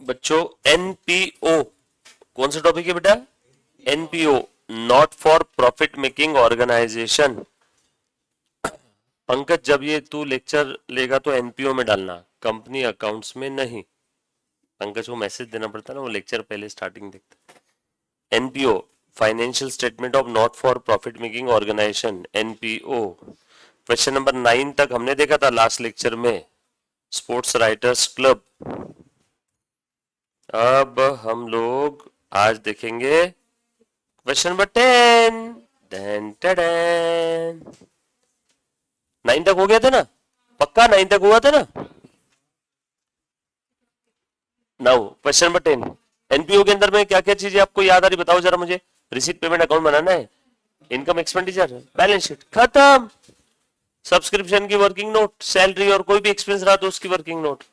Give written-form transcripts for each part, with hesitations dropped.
बच्चों एनपीओ कौन सा टॉपिक है बेटा? NPO, not for profit making organization. Pankaj जब ये तू लेक्चर लेगा तो एनपीओ में डालना, कंपनी अकाउंट्स में नहीं। पंकज को मैसेज देना पड़ता है ना, वो लेक्चर पहले स्टार्टिंग देखता है। NPO financial statement of not for profit making organization, NPO. Question number 9 तक हमने देखा था लास्ट लेक्चर में, स्पोर्ट्स राइटर्स क्लब। अब हम लोग आज देखेंगे क्वेश्चन नंबर 10। 9 तक हो गया था ना? पक्का 9 तक हुआ था ना? नाउ क्वेश्चन नंबर 10, एनपीओ के अंदर में क्या क्या चीजें आपको याद आ रही बताओ जरा मुझे। रिसीट पेमेंट अकाउंट बनाना है, इनकम एक्सपेंडिचर, बैलेंस शीट खत्म, सब्सक्रिप्शन की वर्किंग नोट, सैलरी और कोई भी एक्सपेंस रहा तो उसकी वर्किंग नोट,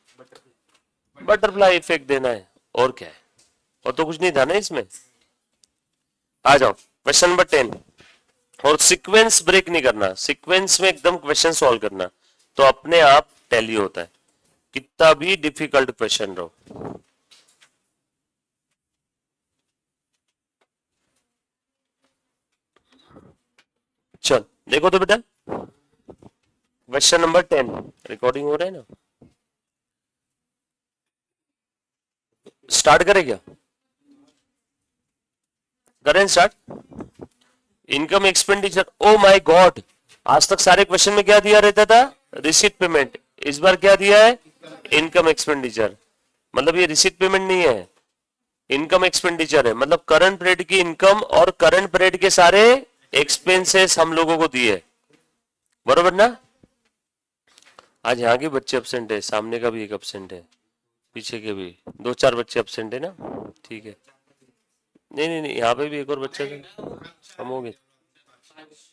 बटरफ्लाई इफेक्ट देना है, और क्या है? और तो कुछ नहीं था ना इसमें। आ जाओ क्वेश्चन नंबर 10, और सीक्वेंस ब्रेक नहीं करना, सीक्वेंस में एकदम क्वेश्चन सॉल्व करना, तो अपने आप टैली होता है, कितना भी डिफिकल्ट क्वेश्चन रहो। चल देखो तो बेटा, क्वेश्चन नंबर 10, रिकॉर्डिंग हो रहा है ना? स्टार्ट करें क्या? करें start. Income expenditure, oh my God, आज तक सारे क्वेश्चन में क्या दिया रहता था? Receipt payment. इस बार क्या दिया है? Income expenditure. मतलब ये रिसीट पेमेंट नहीं है, इनकम एक्सपेंडिचर है। मतलब करंट पीरियड की इनकम और करंट पीरियड के सारे एक्सपेंसेस हम लोगों को दिए, बरोबर ना? आज यहाँ के बच्चे एब्सेंट है, सामने का भी एक एब्सेंट है, पीछे के भी 2-4 बच्चे एब्सेंट है ना? ठीक है, नहीं नहीं नहीं, यहाँ पे भी एक और बच्चा हम हो गए,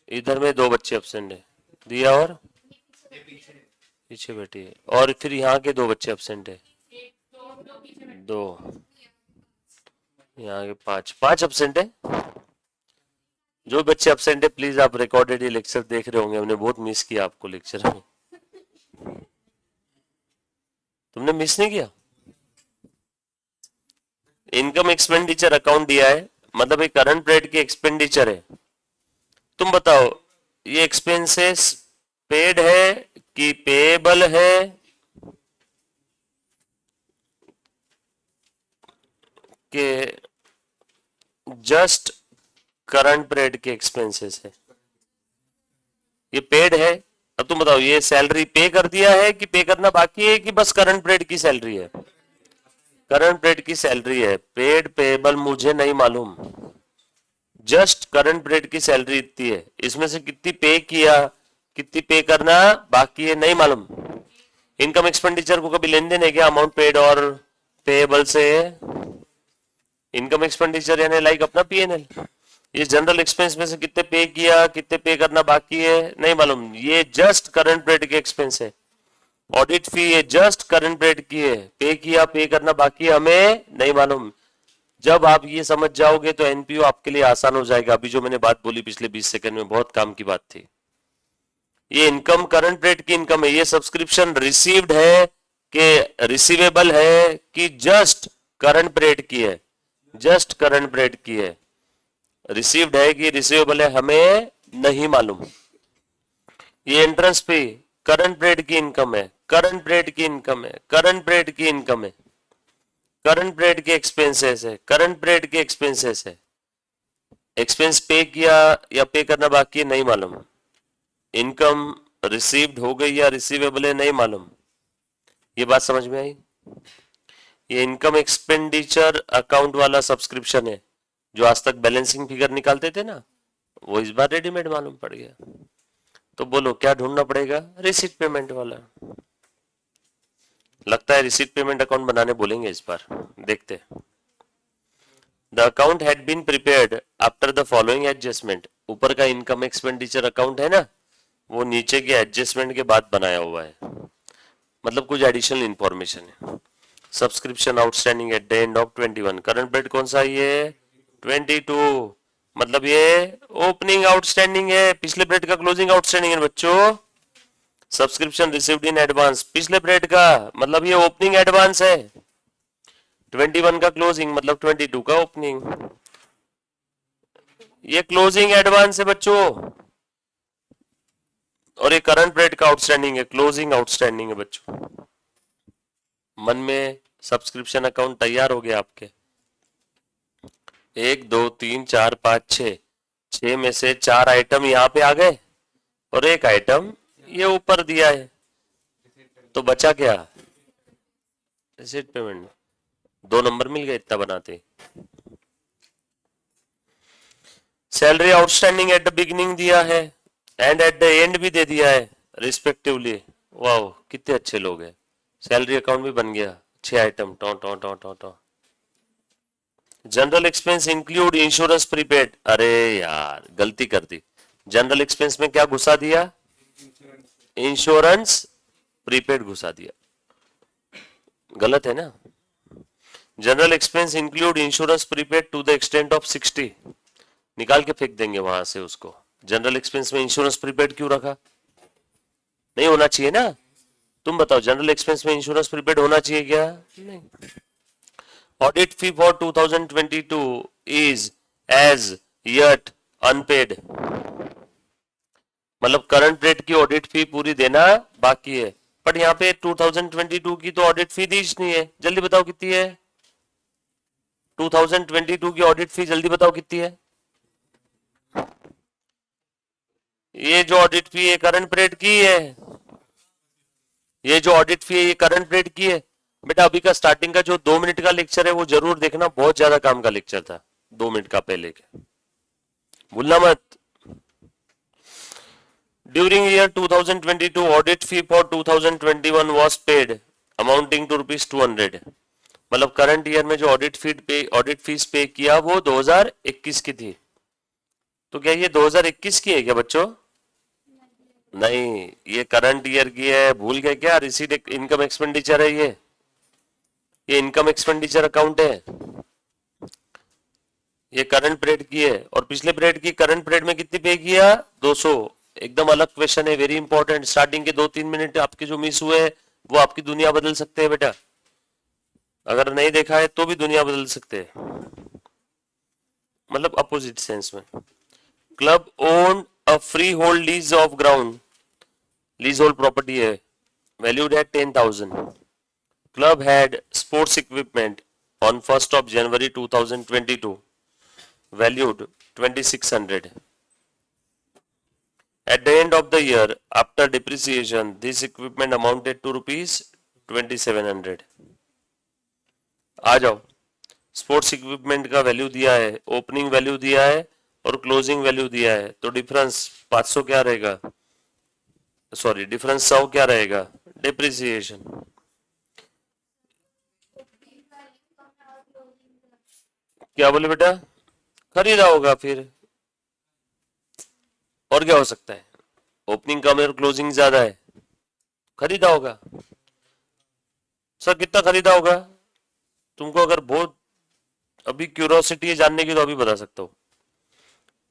इधर में 2 बच्चे एब्सेंट है, दिया और पीछे बैठी है, और फिर यहाँ के 2 बच्चे एब्सेंट है, 2, यहाँ के 5 एब्सेंट है। जो बच्चे एब्सेंट है प्लीज आप रिकॉर्डेड ये लेक्चर देख रहे होंगे, हमने बहुत मिस किया आपको लेक्चर में। तुमने मिस नहीं किया? इनकम एक्सपेंडिचर अकाउंट दिया है, मतलब एक करंट पीरियड की एक्सपेंडिचर है। तुम बताओ ये एक्सपेंसेस पेड है कि पेएबल है कि जस्ट करंट पीरियड के एक्सपेंसेस है? ये पेड है। अब तुम बताओ ये सैलरी पे कर दिया है कि पे करना बाकी है, कि बस करंट पीरियड की सैलरी है? करंट पीरियड की सैलरी है, पेड पेएबल मुझे नहीं मालूम, जस्ट करंट पीरियड की सैलरी इतनी है, इसमें से कितनी पे किया, कितनी पे करना बाकी है नहीं मालूम। इनकम एक्सपेंडिचर को कभी लेन देन है क्या अमाउंट पेड और पेएबल से? इनकम एक्सपेंडिचर यानी लाइक अपना पीएनएल, ये जनरल एक्सपेंस में से कितने पे किया, कितने पे करना बाकी है नहीं मालूम, ये जस्ट करंट पीरियड के एक्सपेंस है। ऑडिट फी ये जस्ट करंट पीरियड की है, पे किया पे करना बाकी है हमें नहीं मालूम। जब आप ये समझ जाओगे तो एनपीओ आपके लिए आसान हो जाएगा। अभी जो मैंने बात बोली पिछले 20 सेकंड में बहुत काम की बात थी। ये इनकम करंट पीरियड की इनकम है, ये सब्सक्रिप्शन रिसीव्ड है कि रिसीवेबल है कि जस्ट करंट पीरियड की है? जस्ट करंट पीरियड की है। रिसीव्ड है कि रिसीवेबल है हमें नहीं मालूम। ये एंट्रेंस पे करंट पीरियड की इनकम है, करंट पीरियड की इनकम है, करंट पीरियड की इनकम है, करंट पीरियड के एक्सपेंसेस है, करंट पीरियड के एक्सपेंसेस है। एक्सपेंस पे किया या पे करना बाकी है नहीं मालूम। इनकम रिसीव्ड हो गई या रिसीवेबल है नहीं मालूम। ये बात समझ में आई? ये इनकम एक्सपेंडिचर अकाउंट वाला सब्सक्रिप्शन है, जो आज तक बैलेंसिंग फिगर निकालते थे ना, वो इस बार रेडीमेड मालूम पड़ गया। तो बोलो क्या ढूंढना पड़ेगा? रिसीट पेमेंट वाला। लगता है रिसीट पेमेंट अकाउंट बनाने बोलेंगे इस बार, देखते। The account had been prepared after the following adjustment. ऊपर का इनकम एक्सपेंडिचर अकाउंट है ना, वो नीचे के एडजस्टमेंट के बाद बनाया हुआ है, मतलब कुछ एडिशनल इंफॉर्मेशन है। Subscription outstanding at the end of 21, current period कौन सा है ये? 22, मतलब ये ओपनिंग आउटस्टैंडिंग है, पिछले पीरियड का क्लोजिंग आउटस्टैंडिंग है बच्चों। सब्सक्रिप्शन रिसीव्ड इन एडवांस पिछले पीरियड का, मतलब ये ओपनिंग एडवांस है। 21 का क्लोजिंग मतलब 22 का ओपनिंग। ये क्लोजिंग एडवांस है बच्चों, और ये करंट पीरियड का आउटस्टैंडिंग है, क्लोजिंग आउटस्टैंडिंग है बच्चों। मन में सब्सक्रिप्शन अकाउंट तैयार हो गया आपके। 1 2 3 4 5 6, 6 में से 4 आइटम यहाँ पे आ गए और एक आइटम ये ऊपर दिया है, तो बचा क्या? Receipt payment. 2 नंबर मिल गए इतना बनाते। Salary outstanding at the beginning दिया है एंड एट द एंड भी दे दिया है रिस्पेक्टिवली। वाह कितने अच्छे लोग हैं। सैलरी अकाउंट भी बन गया, 6 आइटम टो टो टो टो टो। General expense include insurance prepaid. अरे यार गलती कर दी, जनरल एक्सपेंस में क्या घुसा दिया? इंश्योरेंस प्रीपेड घुसा दिया, गलत है ना। General expense include insurance prepaid to the extent of 60, निकाल के फेंक देंगे वहां से उसको। जनरल एक्सपेंस में इंश्योरेंस प्रीपेड क्यों रखा? नहीं होना चाहिए ना। तुम बताओ जनरल एक्सपेंस में इंश्योरेंस प्रीपेड होना चाहिए क्या? नहीं। Audit fee for 2022 is as yet unpaid, मतलब करंट पीरियड की ऑडिट फी पूरी देना बाकी है। बट यहाँ पे 2022 की तो ऑडिट फी दी नहीं है। जल्दी बताओ कितनी है 2022 की ऑडिट फी? जल्दी बताओ कितनी है? ये जो ऑडिट फी है करंट पीरियड की है, ये जो ऑडिट फी है ये करंट पीरियड की है। बेटा अभी का स्टार्टिंग का जो 2 मिनट का लेक्चर है वो जरूर देखना, बहुत ज्यादा काम का लेक्चर था 2 मिनट का पहले के, भूलना मत। During year 2022 audit fee for 2021 was paid amounting to ₹200, मतलब करंट ईयर में जो ऑडिट फीस पे किया वो 2021 की थी। तो क्या ये 2021 की है क्या बच्चों? नहीं, ये करंट ईयर की है। भूल गए क्या? रिसीट इनकम एक्सपेंडिचर है ये इनकम एक्सपेंडिचर अकाउंट है, ये करंट पीरियड की है। और पिछले पीरियड की करंट पीरियड में कितनी पे किया? 200। एकदम अलग क्वेश्चन है, वेरी इंपॉर्टेंट। स्टार्टिंग के 2-3 मिनट आपके जो मिस हुए वो आपकी दुनिया बदल सकते हैं बेटा, अगर नहीं देखा है तो भी दुनिया बदल सकते हैं, मतलब अपोजिट सेंस में। Club own a free hold lease of ground, lease hold property है, valued at 10,000. Club had sports equipment on 1st of January 2022, valued 2,600. At the end of the year, after depreciation, this equipment amounted to ₹2,700. आ जाओ, sports equipment का value दिया है, opening value दिया है और closing value दिया है, तो डिफरेंस 500 क्या रहेगा? सॉरी डिफरेंस 100 क्या रहेगा? डिप्रिसिएशन। क्या बोले बेटा? खरीदा होगा फिर, और क्या हो सकता है? ओपनिंग कम है और क्लोजिंग ज्यादा है, खरीदा होगा। सर कितना खरीदा होगा? तुमको अगर बहुत अभी क्यूरोसिटी है जानने की तो अभी बता सकता हूँ।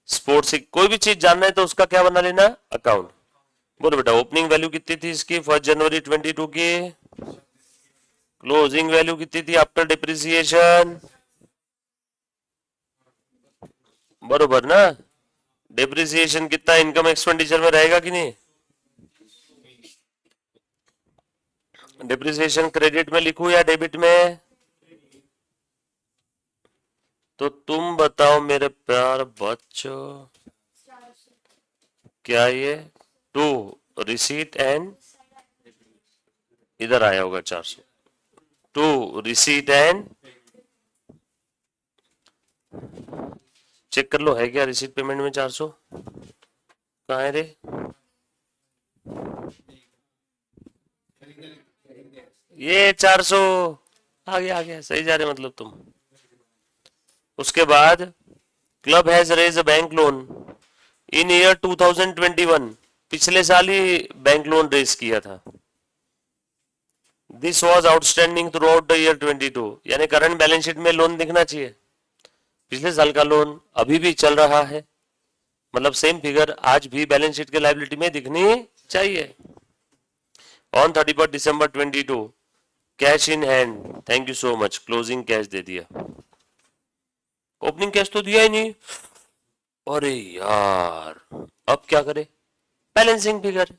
स्पोर्ट्स कोई भी चीज जानना है तो उसका क्या बना लेना? अकाउंट। बोलो बेटा ओपनिंग वैल्यू कितनी थी इसकी 1 जनवरी 22 की? क्लोजिंग वैल्यू कितनी थी आफ्टर डिप्रिसिएशन? बरोबर ना? डिप्रिसिएशन कितना इनकम एक्सपेंडिचर में रहेगा कि नहीं? डिप्रिसिएशन क्रेडिट में लिखूं या डेबिट में? तो तुम बताओ मेरे प्यार बच्चों, क्या ये टू रिसीट एंड इधर आया होगा 400, टू रिसीट एंड चेक कर लो है क्या रिसीट पेमेंट में 400? कहाँ है रे? ये 400 आ गया सही जा रहे मतलब तुम। उसके बाद club has raise a bank loan in year 2021, पिछले साल ही बैंक लोन रेज किया था। This was outstanding throughout the year 22, यानी करंट बैलेंस शीट में लोन दिखना चाहिए। पिछले साल का लोन अभी भी चल रहा है, मतलब सेम फिगर आज भी बैलेंस शीट के लायबिलिटी में दिखनी चाहिए। On 31 December 22, cash in hand, thank you so much, closing cash दे दिया, ओपनिंग कैश तो दिया ही नहीं। अरे यार, अब क्या करे? बैलेंसिंग फिगर,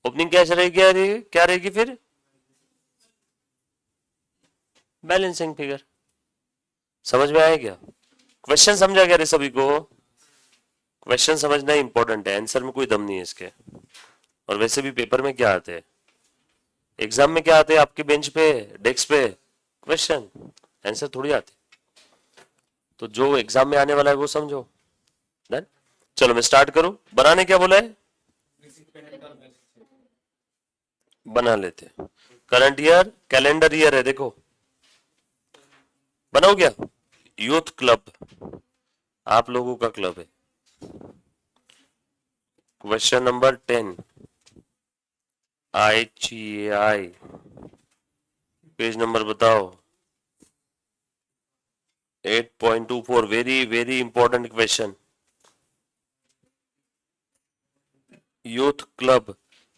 ओपनिंग कैश रहेगी, क्या रहेगी फिर? Balancing figure. समझ में आया क्या? क्वेश्चन समझा क्या रे सभी को? क्वेश्चन समझना इंपॉर्टेंट है, आंसर में कोई दम नहीं है इसके। और वैसे भी पेपर में क्या आते हैं, एग्जाम में क्या आते हैं आपके बेंच पे, डेस्क पे? क्वेश्चन, आंसर थोड़ी आते। तो जो एग्जाम में आने वाला है वो समझो। डन। चलो मैं स्टार्ट करूं, बनाने क्या बोला है? बना लेते। करंट ईयर, कैलेंडर ईयर है, देखो बनाओ क्या? यूथ क्लब, आप लोगों का क्लब है। क्वेश्चन नंबर 10, आई पेज नंबर बताओ। 8.24, very very important question. Youth club,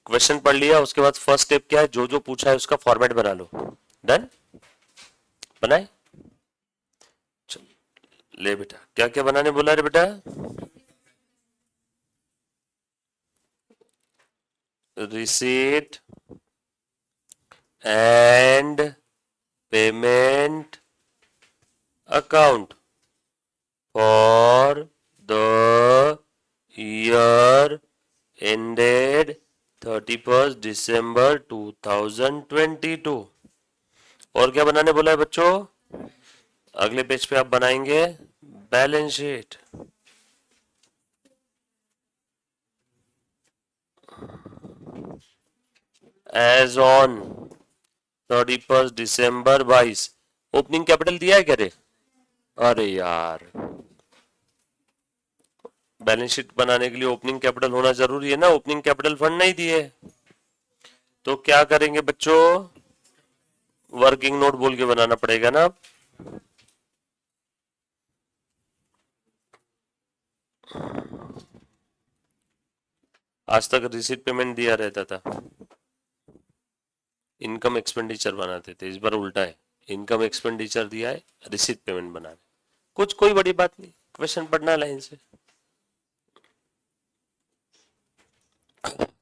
question पढ़ लिया, उसके बाद फर्स्ट स्टेप क्या है, जो जो पूछा है उसका फॉर्मेट बना लो। डन, बनाए? ले बेटा, क्या क्या बनाने बोला रे बेटा? Receipt and payment account for the year ended 31st December 2022। और क्या बनाने बोला है बच्चों? अगले पेज पे आप बनाएंगे balance sheet. As on 31st December 22। Opening capital दिया है क्या रे? अरे यार, बैलेंस शीट बनाने के लिए ओपनिंग कैपिटल होना जरूरी है ना, ओपनिंग कैपिटल फंड नहीं दिए। तो क्या करेंगे बच्चों? वर्किंग नोट बोल के बनाना पड़ेगा ना। आज तक रिसीट पेमेंट दिया रहता था, इनकम एक्सपेंडिचर बनाते थे, इस बार उल्टा है, इनकम एक्सपेंडिचर दिया है, रिसीट पेमेंट बना रहे। कुछ कोई बड़ी बात नहीं, क्वेश्चन पढ़ना लाइन से।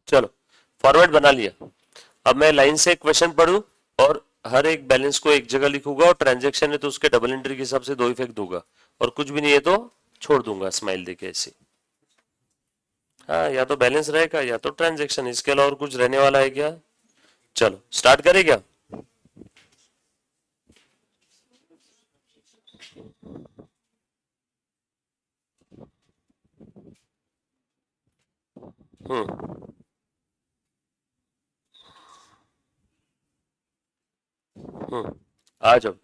चलो फॉर्मेट बना लिया, अब मैं लाइन से क्वेश्चन पढ़ू और हर एक बैलेंस को एक जगह लिखूंगा, और ट्रांजेक्शन है तो उसके डबल एंट्री के हिसाब से दो इफेक्ट दूंगा, और कुछ भी नहीं है तो छोड़ दूंगा स्माइल देके ऐसे। हाँ, या तो बैलेंस रहेगा या तो ट्रांजेक्शन, इसके अलावा और कुछ रहने वाला है क्या? चलो स्टार्ट करें क्या? आ जाओ।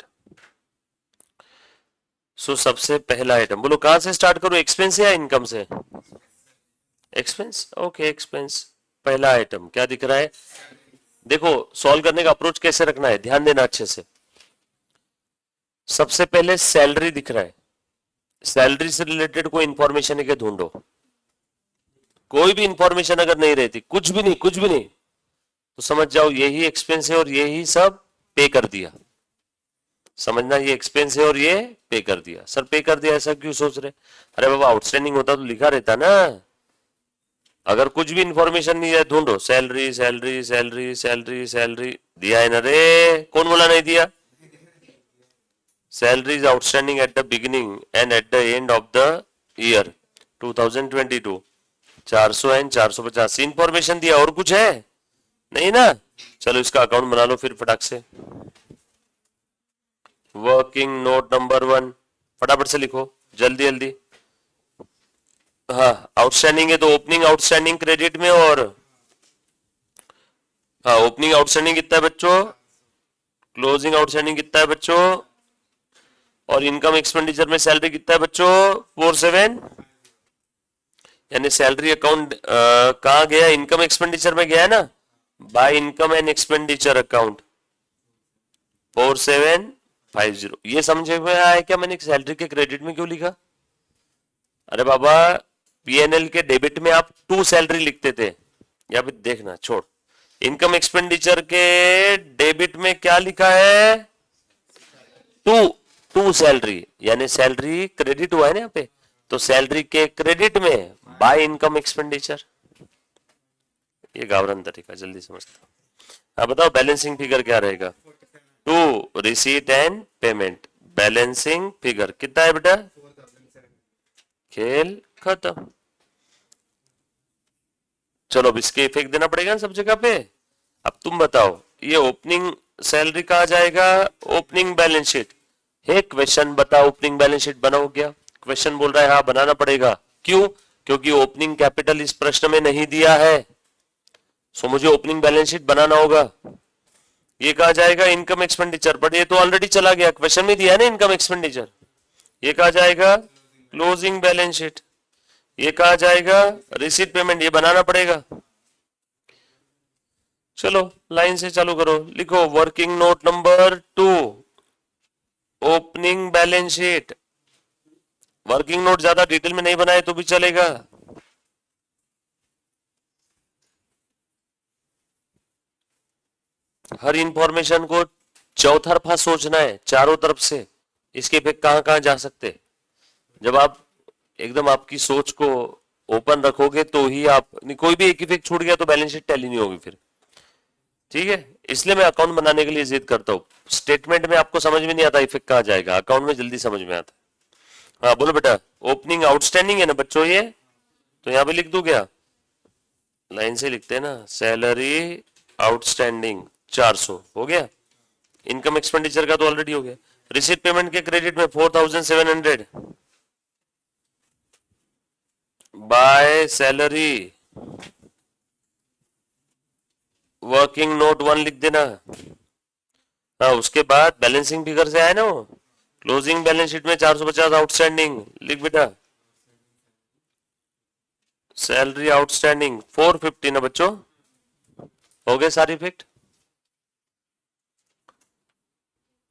सो सबसे पहला आइटम बोलो, कहां से स्टार्ट करो, एक्सपेंस या इनकम से? Expense, okay expense. पहला आइटम क्या दिख रहा है? देखो सॉल्व करने का अप्रोच कैसे रखना है, ध्यान देना अच्छे से। सबसे पहले सैलरी दिख रहा है, सैलरी से रिलेटेड कोई इंफॉर्मेशन है क्या ढूंढो। कोई भी इंफॉर्मेशन अगर नहीं रहती, कुछ भी नहीं, कुछ भी नहीं, तो समझ जाओ यही एक्सपेंस है और यही सब पे कर दिया। समझना, ये एक्सपेंस है और ये पे कर दिया। सर पे कर दिया ऐसा क्यों सोच रहे? अरे बाबा, आउटस्टैंडिंग होता तो लिखा रहता ना। अगर कुछ भी इंफॉर्मेशन नहीं है, ढूंढो salary salary salary salary salary, दिया है ना रे? कौन बोला नहीं दिया? Salary is outstanding at the beginning and at the end of the year 2022, 400 and 450 information दिया, और कुछ है नहीं ना? चलो इसका अकाउंट बना लो फिर फटाक से। वर्किंग नोट नंबर 1, फटाफट से लिखो, जल्दी जल्दी। हाँ, आउटस्टैंडिंग है तो ओपनिंग आउटस्टैंडिंग क्रेडिट में, और हाँ ओपनिंग आउटस्टैंडिंग कितना है बच्चों, क्लोजिंग आउटस्टैंडिंग कितना है बच्चों, और इनकम एक्सपेंडिचर में सैलरी कितना है बच्चों, 47। यानी सैलरी अकाउंट कहाँ गया, इनकम एक्सपेंडिचर में गया है ना, by income and expenditure account 4750। ये समझे में आया क्या मैंने सैलरी के क्रेडिट में क्यों लिखा? अरे बाबा, पीएनएल के डेबिट में आप टू सैलरी लिखते थे, या फिर देखना छोड़, इनकम एक्सपेंडिचर के डेबिट में क्या लिखा है? टू टू सैलरी, यानी सैलरी क्रेडिट हुआ है ना यहाँ पे, तो सैलरी के क्रेडिट में बाय इनकम एक्सपेंडिचर। ये गावरन तरीका, जल्दी समझता हूं। अब बताओ बैलेंसिंग फिगर क्या रहेगा? To receipt and payment, balancing figure कितना है बेटा? खेल खत्म। चलो अब इसके इफेक्ट देना पड़ेगा ना सब जगह पे। अब तुम बताओ ये ओपनिंग सैलरी कहा जाएगा? ओपनिंग बैलेंस शीट है। क्वेश्चन बताओ ओपनिंग बैलेंस शीट बनाओ क्या? क्वेश्चन बोल रहा है हाँ बनाना पड़ेगा। क्यों? क्योंकि ओपनिंग कैपिटल इस प्रश्न में नहीं दिया है, सो मुझे ओपनिंग बैलेंस शीट बनाना होगा। ये कहा जाएगा इनकम एक्सपेंडिचर, बट ये तो ऑलरेडी चला गया, क्वेश्चन में दिया है ना इनकम एक्सपेंडिचर। ये कहा जाएगा क्लोजिंग बैलेंस शीट, ये कहा जाएगा रिसीट पेमेंट, ये बनाना पड़ेगा। चलो लाइन से चालू करो, लिखो working note number 2 opening balance sheet. Working note ज्यादा डिटेल में नहीं बनाए तो भी चलेगा। हर इंफॉर्मेशन को चौतरफा सोचना है, चारों तरफ से इसके इफेक्ट कहां कहां जा सकते। जब आप एकदम आपकी सोच को ओपन रखोगे तो ही आप, कोई भी एक इफेक्ट छूट गया तो बैलेंस शीट टैली नहीं होगी फिर। ठीक है, इसलिए मैं अकाउंट बनाने के लिए जिद करता हूँ। स्टेटमेंट में आपको समझ में नहीं आता इफेक्ट कहां जाएगा, अकाउंट में जल्दी समझ में आता है। हाँ बोलो बेटा। ओपनिंग आउटस्टैंडिंग है ना बच्चों ये, तो यहां पे लिख दूं क्या? लाइन से लिखते हैं ना, सैलरी आउटस्टैंडिंग 400 हो गया। इनकम एक्सपेंडिचर का तो ऑलरेडी हो गया। रिसीट पेमेंट के क्रेडिट में 4700 बाय सैलरी, वर्किंग नोट 1 लिख देना। हाँ उसके बाद बैलेंसिंग फिगर से आए ना वो, क्लोजिंग बैलेंस शीट में 450 आउटस्टैंडिंग लिख बेटा। सैलरी आउटस्टैंडिंग 450 ना बच्चों, हो गए सारे इफेक्ट?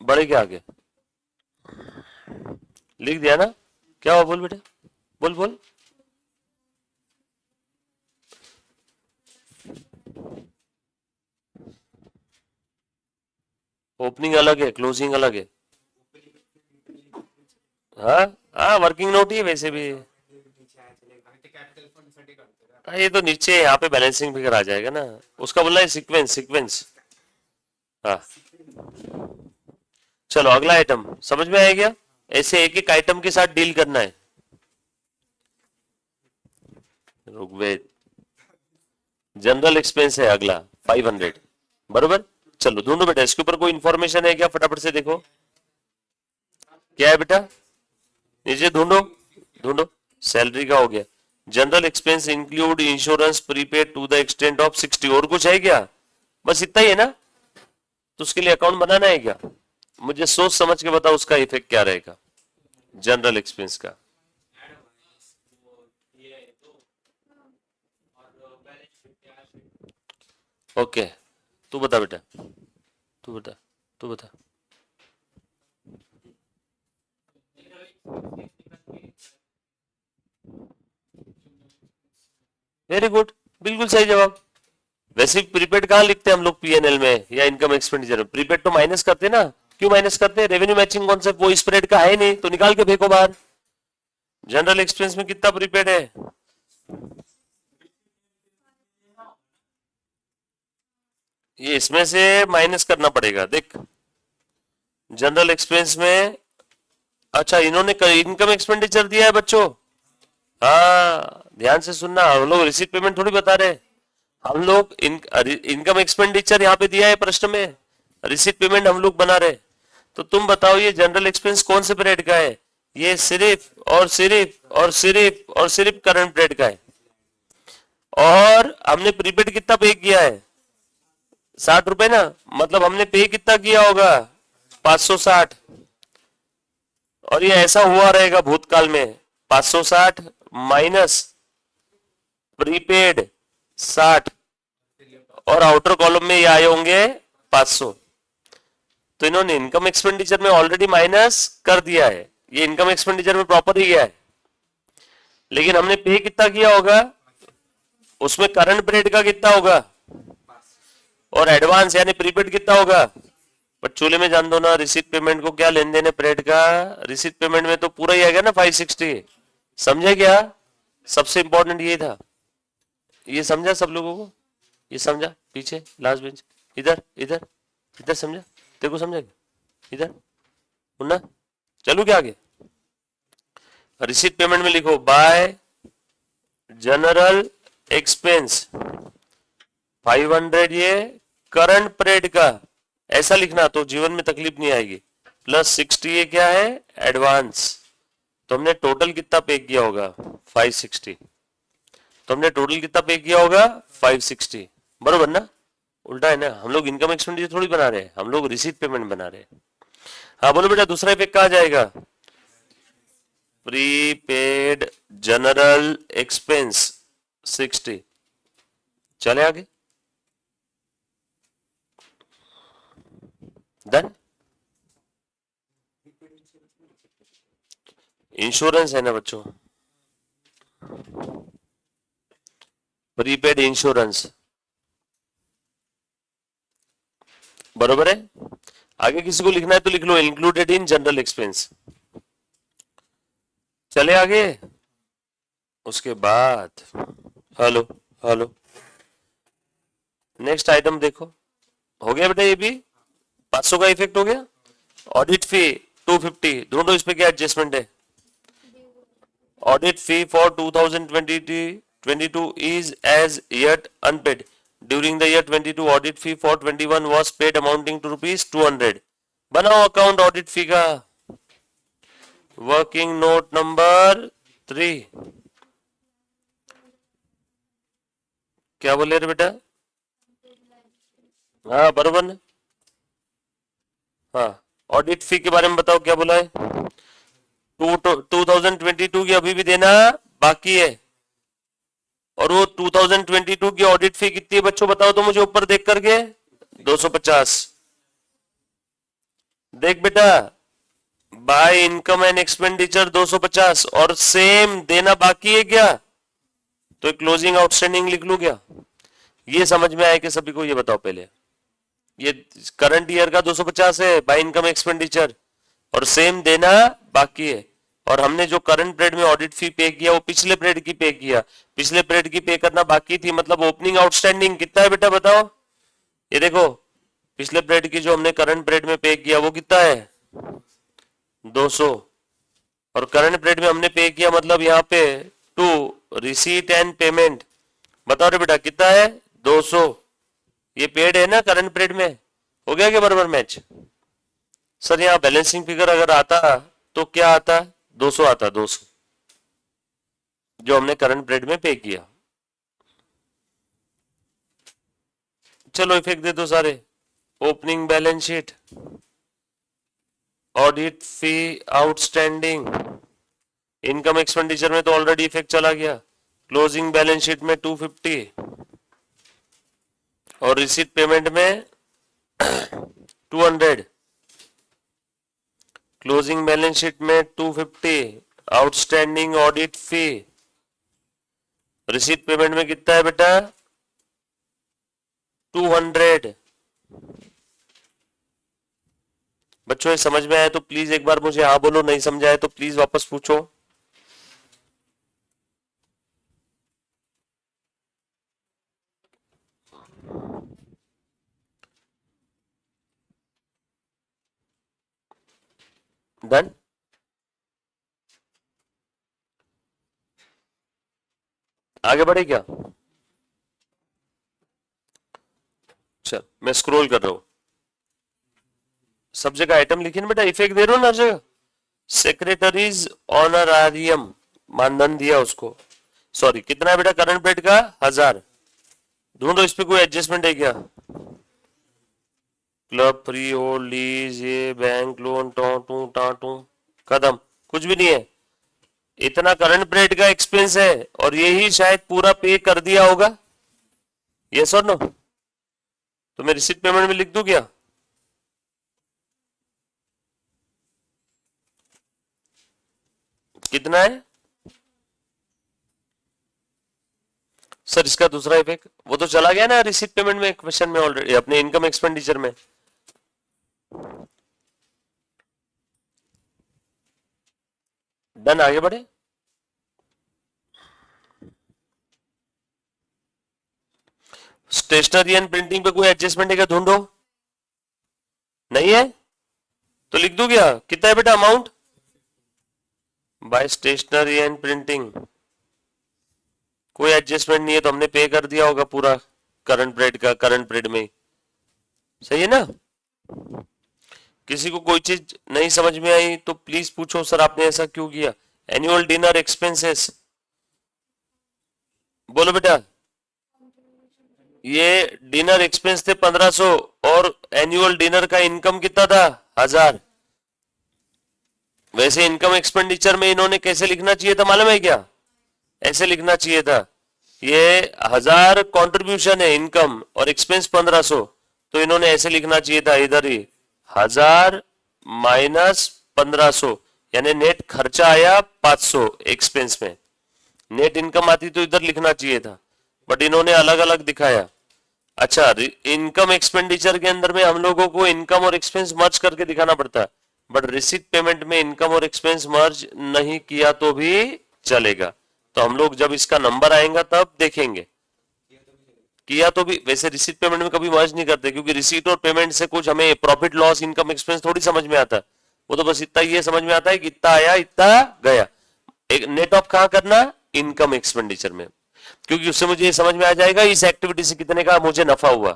बड़े क्या आगे लिख दिया ना? क्या हुआ बोल बेटा, बोल बोल। ओपनिंग अलग है, क्लोजिंग अलग है। हाँ हाँ वर्किंग नोट ही है वैसे भी। हाँ ये तो नीचे यहाँ पे बैलेंसिंग फिगर आ जाएगा ना, उसका बोलना है सीक्वेंस, सीक्वेंस। हाँ चलो अगला आइटम समझ में आ गया? ऐसे एक एक आइटम के साथ डील करना है। ऋग्वेद जनरल एक्सपेंस है अगला 500 बरोबर। चलो ढूंढो बेटा, इसके ऊपर कोई इंफॉर्मेशन है क्या? फटाफट से देखो क्या है बेटा, नीचे ढूंढो ढूंढो। सैलरी का हो गया। General expense include insurance prepaid to the extent of 60, और कुछ है क्या? बस इतना ही है ना? तो उसके लिए अकाउंट बनाना है क्या? मुझे सोच समझ के बताओ उसका इफेक्ट क्या रहेगा जनरल एक्सपेंस का। ओके तू बता बेटा, तू बता, तू बता। वेरी गुड, बिल्कुल सही जवाब। वैसे प्रीपेड कहाँ लिखते हैं हम लोग पीएनएल में या इनकम एक्सपेंडिचर में? प्रीपेड तो माइनस करते हैं ना। क्यों माइनस करते हैं? रेवेन्यू मैचिंग कॉन्सेप्ट वो स्प्रेड का है नहीं, तो निकाल के फेंको बाहर। जनरल एक्सपेंस में कितना प्रीपेड है? ये इसमें से माइनस करना पड़ेगा। देख जनरल एक्सपेंस में, अच्छा इन्होंने इनकम एक्सपेंडिचर दिया है बच्चों। हाँ ध्यान से सुनना, हम लोग रिसीट पेमेंट थोड़ी बता रहे, हम लोग इनकम एक्सपेंडिचर यहाँ पे दिया है प्रश्न में, रिसीट पेमेंट हम लोग बना रहे। तो तुम बताओ ये जनरल एक्सपेंस कौन से पीरियड का है? ये सिर्फ और सिर्फ और सिर्फ और सिर्फ करंट पीरियड का है। और हमने प्रीपेड कितना पे किया है? 60 रुपए ना, मतलब हमने पे कितना किया होगा? 560। और ये ऐसा हुआ रहेगा भूतकाल में, 560 माइनस प्रीपेड 60, और आउटर कॉलम में ये आए होंगे 500। तो इन्होंने इनकम एक्सपेंडिचर में ऑलरेडी माइनस कर दिया है, ये इनकम एक्सपेंडिचर में प्रॉपर ही गया है। लेकिन हमने पे कितना किया होगा? उसमें करंट पीरियड का कितना होगा? और एडवांस यानी प्रीपेड कितना होगा? बट चूल्हे में जान दो ना, रिसीट पेमेंट को क्या लेन देन है परेड का? रिसीट पेमेंट में तो पूरा ही आएगा ना 560। समझे क्या? सबसे इंपॉर्टेंट ये था। ये समझा सब लोगों को? ये समझा? पीछे लास्ट बेंच, इधर इधर इधर समझा? तेरे को समझा क्या? इधर मुन्ना, चलू क्या आगे? रिसीट पेमेंट में लिखो बाय जनरल एक्सपेंस 500, ये करंट परेड का ऐसा लिखना तो जीवन में तकलीफ नहीं आएगी। प्लस 60 ये क्या है? एडवांस। तो हमने टोटल कितना पे किया होगा? 560। तो हमने टोटल कितना पे किया होगा? 560, बरोबर ना? उल्टा है ना, हम लोग इनकम एक्सपेंडिचर थोड़ी बना रहे हैं, हम लोग रिसीट पेमेंट बना रहे हैं। हाँ बोलो बेटा, दूसरा इफेक्ट कहा जाएगा? Prepaid general expense 60। चले आगे, डन। इंश्योरेंस है ना बच्चों, प्रीपेड इंश्योरेंस, बरोबर है। आगे किसी को लिखना है तो लिख लो इंक्लूडेड इन जनरल एक्सपेंस। चले आगे, उसके बाद हेलो हेलो, नेक्स्ट आइटम देखो। हो गया बेटा, ये भी 500 का इफेक्ट हो गया। ऑडिट फी 250, ढूंढो इस पे क्या एडजस्टमेंट है। Audit fee for 2022 is as yet unpaid. During the year 22, audit fee for 21 was paid amounting to rupees 200. बनाओ अकाउंट ऑडिट फी का। Working note number 3। क्या बोले रे बेटा? हाँ बरोबर ना। हाँ, ऑडिट फी के बारे में बताओ क्या बोला है? 2022 की अभी भी देना बाकी है। और वो 2022 की ऑडिट फी कितनी है बच्चों, बताओ तो मुझे ऊपर देख करके। 250। देख बेटा, बाय इनकम एंड एक्सपेंडिचर 250 और सेम देना बाकी है क्या? तो क्लोजिंग आउटस्टैंडिंग लिख लू क्या? ये समझ में आए कि सभी को? ये बताओ पहले। ये करंट ईयर का 250 है बाय इनकम एक्सपेंडिचर और सेम देना बाकी है। और हमने जो करंट पीरियड में ऑडिट फी पे किया वो पिछले पीरियड की पे किया, पिछले पीरियड की पे करना बाकी थी, मतलब ओपनिंग आउटस्टैंडिंग कितना है बेटा बताओ? ये देखो, पिछले पीरियड की जो हमने करंट पीरियड में पे किया वो कितना है? 200। और करंट पीरियड में हमने पे किया मतलब यहाँ पे टू रिसीट एंड पेमेंट, बताओ रे बेटा कितना है? 200। ये पेड है ना करंट पीरियड में। हो गया क्या बराबर मैच? सर यहाँ बैलेंसिंग फिगर अगर आता तो क्या आता? 200 आता, 200 जो हमने करंट पीरियड में पे किया। चलो इफेक्ट दे दो सारे। ओपनिंग बैलेंस शीट, ऑडिट फी आउटस्टैंडिंग, इनकम एक्सपेंडिचर में तो ऑलरेडी इफेक्ट चला गया, क्लोजिंग बैलेंस शीट में 250 और रिसीट पेमेंट में 200, क्लोजिंग बैलेंस शीट में 250, आउटस्टैंडिंग ऑडिट फी, रिसीट पेमेंट में कितना है बेटा? 200। बच्चों ये समझ में आया तो प्लीज एक बार मुझे हाँ बोलो, नहीं समझ आया तो प्लीज वापस पूछो। डन। आगे बढ़े क्या? चल मैं स्क्रॉल कर रहा हूं, सब जगह आइटम लिखी ना बेटा, इफेक्ट दे रहा हूं ना हर जगह। सेक्रेटरीज ऑनरारियम मानधन दिया उसको, सॉरी कितना है बेटा करंट पीरियड का? 1000। ढूंढो इस पे कोई एडजस्टमेंट है क्या? क्लब फ्री होल्ड लीज, ये बैंक लोन, टू टाटू, खत्म, कुछ भी नहीं है। इतना करंट पीरियड का एक्सपेंस है और यही शायद पूरा पे कर दिया होगा। यस और नो? तो मैं रिसीट पेमेंट में लिख दूं क्या? कितना है? सर इसका दूसरा इफेक्ट वो तो चला गया ना रिसीट पेमेंट में, क्वेश्चन में ऑलरेडी अपने इनकम एक्सपेंडिचर में। डन, आगे बढ़े। स्टेशनरी एंड प्रिंटिंग पे कोई एडजस्टमेंट है क्या, ढूंढो। नहीं है तो लिख दूं क्या, कितना है बेटा amount by stationery and printing. कोई एडजस्टमेंट नहीं है तो हमने पे कर दिया होगा पूरा करंट पीरियड का, करंट पीरियड में। सही है ना। किसी को कोई चीज नहीं समझ में आई तो प्लीज पूछो, सर आपने ऐसा क्यों किया। एनुअल डिनर एक्सपेंसेस, बोलो बेटा। ये डिनर एक्सपेंस थे 1500 और एनुअल डिनर का इनकम कितना था 1000। वैसे इनकम एक्सपेंडिचर में इन्होंने कैसे लिखना चाहिए था मालूम है क्या, ऐसे लिखना चाहिए था, ये 1000 कंट्रीब्यूशन है इनकम और एक्सपेंस 1500, तो इन्होंने ऐसे लिखना चाहिए था इधर ही 1000 माइनस 1500, यानी नेट खर्चा आया 500 एक्सपेंस में, नेट इनकम आती तो इधर लिखना चाहिए था, बट इन्होंने अलग अलग दिखाया। अच्छा, इनकम एक्सपेंडिचर के अंदर में हम लोगों को इनकम और एक्सपेंस मर्ज करके दिखाना पड़ता है, बट रिसीट पेमेंट में इनकम और एक्सपेंस मर्ज नहीं किया तो भी चलेगा। तो हम लोग जब इसका नंबर आएगा तब देखेंगे, किया तो भी। वैसे रिसीट पेमेंट में कभी मर्ज नहीं करते, क्योंकि रिसीट और पेमेंट से कुछ हमें प्रॉफिट लॉस इनकम एक्सपेंस थोड़ी समझ में आता है, वो तो बस इतना ये समझ में आता है कि इतना आया इतना गया। एक नेट ऑफ कहां करना, इनकम एक्सपेंडिचर में, क्योंकि उससे मुझे ये समझ में आ जाएगा इस एक्टिविटी से कितने का मुझे नफा हुआ।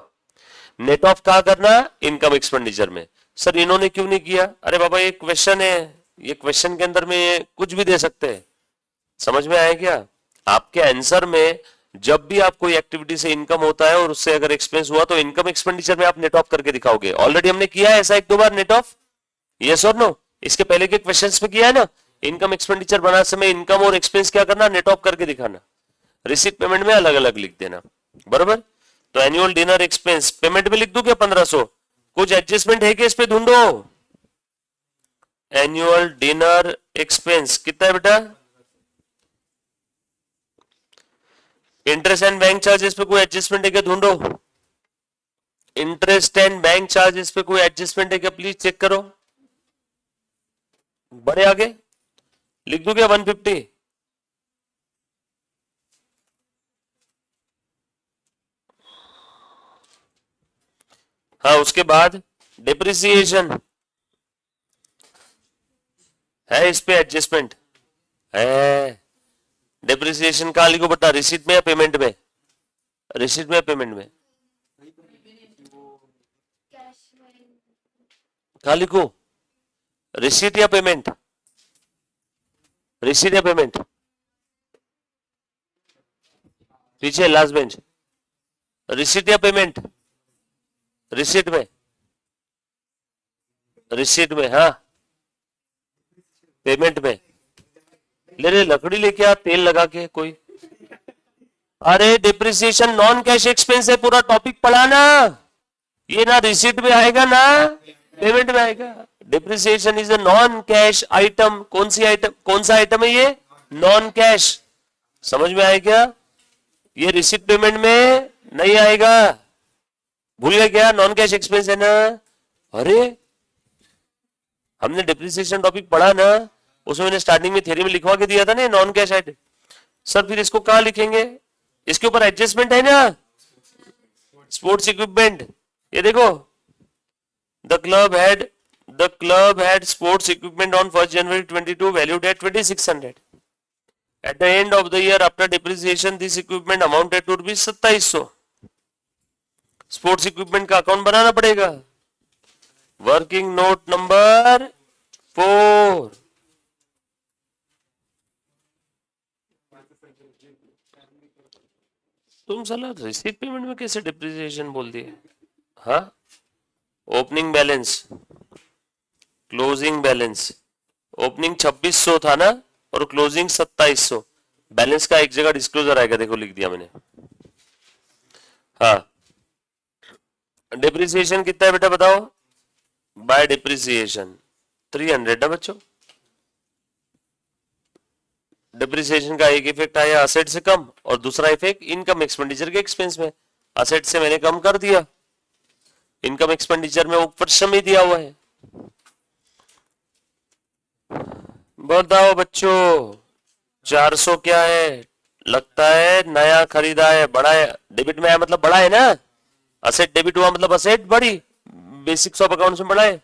नेट ऑफ कहां करना, इनकम एक्सपेंडिचर में। सर इन्होंने क्यों नहीं किया, अरे बाबा ये क्वेश्चन है, ये क्वेश्चन के अंदर में कुछ भी दे सकते हैं। समझ में आया क्या, आपके आंसर में जब भी आप कोई एक्टिविटी से इनकम होता है और उससे अगर एक्सपेंस हुआ तो इनकम एक्सपेंडिचर में आप नेट ऑफ करके दिखाओगे। ऑलरेडी हमने किया है ऐसा एक दो बार नेट ऑफ, यस और नो, इसके पहले के क्वेश्चंस में किया है ना। इनकम एक्सपेंडिचर बनाते समय इनकम और एक्सपेंस क्या करना, नेट ऑफ करके दिखाना। रिसीट पेमेंट में अलग अलग लिख देना, बराबर। तो एनुअल डिनर एक्सपेंस पेमेंट में लिख दूं क्या 1500, कुछ एडजस्टमेंट है कि इस पे ढूंढो। एनुअल डिनर एक्सपेंस कितना है बेटा, इंटरेस्ट एंड बैंक चार्जेस पे कोई एडजस्टमेंट है क्या, ढूंढो। इंटरेस्ट एंड बैंक चार्जेस पे कोई एडजस्टमेंट है क्या, प्लीज चेक करो। बड़े आगे लिख दो क्या 150। हाँ, उसके बाद डिप्रिसिएशन है, इस पे एडजस्टमेंट है। डिप्रिसिएशन कहां लिखो बेटा, रिसीट में या पेमेंट में, रिसीट में या पेमेंट में, कहां लिखो, रिसीट या पेमेंट, रिसीट या पेमेंट, पीछे लास्ट बेंच, रिसीट या पेमेंट, रिसीट में, रिसीट में, हाँ पेमेंट में। ले ले लकड़ी लेके आ, तेल लगा के कोई। अरे डिप्रिसिएशन नॉन कैश एक्सपेंस है, पूरा टॉपिक पढ़ा ना, ये ना रिसीट में आएगा ना पेमेंट में आएगा। Depreciation is a non cash item. कौन सी आइटम, कौन सा आइटम है ये, नॉन कैश। समझ में आया क्या, ये रिसीट पेमेंट में नहीं आएगा, भूल गया क्या, नॉन कैश एक्सपेंस है ना। अरे हमने डिप्रिसिएशन टॉपिक पढ़ा ना, उसमें मैंने स्टार्टिंग में थ्योरी में लिखवा के दिया था ना नॉन कैश आइटम। सर फिर इसको कहां लिखेंगे, इसके ऊपर एडजस्टमेंट है ना, स्पोर्ट्स इक्विपमेंट। ये देखो, the club had sports equipment on 1 January 22 valued at 2600। At the end of the year after depreciation, this equipment amounted to rupees 2700. Sports equipment का अकाउंट बनाना पड़ेगा। Working note number 4। तुम साला receipt payment में कैसे depreciation बोल दिए। हाँ, opening balance, closing balance, opening 2600 था ना और क्लोजिंग 2700। बैलेंस का एक जगह डिस्क्लोजर आएगा, देखो लिख दिया मैंने। हाँ, डिप्रिसिएशन कितना है बेटा बताओ, बाय डिप्रिसिएशन 300 है बच्चों। डिप्रिसिएशन का एक इफेक्ट आया असेट से कम, और दूसरा इफेक्ट इनकम एक्सपेंडिचर के एक्सपेंस में। असेट से मैंने कम कर दिया, इनकम एक्सपेंडिचर में ऊपर श्रम ही दिया हुआ है। बताओ बच्चों 400 क्या है? लगता है नया खरीदा है, बड़ा है, डेबिट में है मतलब बड़ा है ना। असेट डेबिट हुआ मतलब असेट बढ़ी, बेसिक्स ऑफ अकाउंट्स में बड़ा है।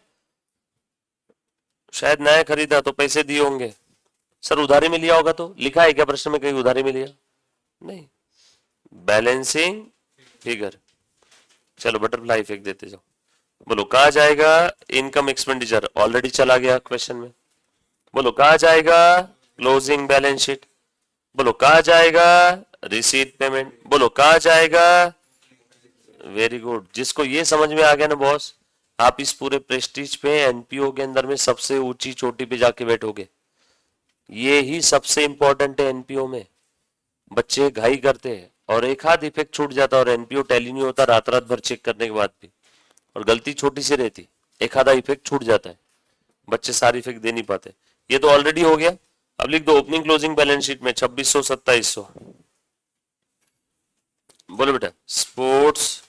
शायद नया खरीदा तो पैसे दिए होंगे। सर उधारी में लिया होगा, तो लिखा है क्या प्रश्न में कहीं उधारी में लिया? नहीं। Balancing figure. चलो बटरफ्लाई इफेक्ट देते जाओ। बोलो कहा जाएगा इनकम एक्सपेंडिचर, ऑलरेडी चला गया क्वेश्चन में। बोलो कहा जाएगा क्लोजिंग बैलेंस शीट। बोलो कहा जाएगा रिसीट पेमेंट। बोलो कहा जाएगा। Very good. जिसको ये समझ में आ गया ना बॉस, आप इस पूरे प्रेस्टीज पे एनपीओ के अंदर में सबसे ऊंची चोटी पे जाके बैठोगे। ये ही सबसे इंपॉर्टेंट है एनपीओ में। बच्चे घाई करते हैं और एक हाथ इफेक्ट छूट जाता और एनपीओ टैली नहीं होता रात रात भर चेक करने के बाद भी, और गलती छोटी सी रहती, एक आधा इफेक्ट छूट जाता है, बच्चे सारी इफेक्ट दे नहीं पाते। ये तो ऑलरेडी हो गया। अब लिख दो ओपनिंग क्लोजिंग बैलेंस शीट में 2600 2700। बोलो बेटा स्पोर्ट्स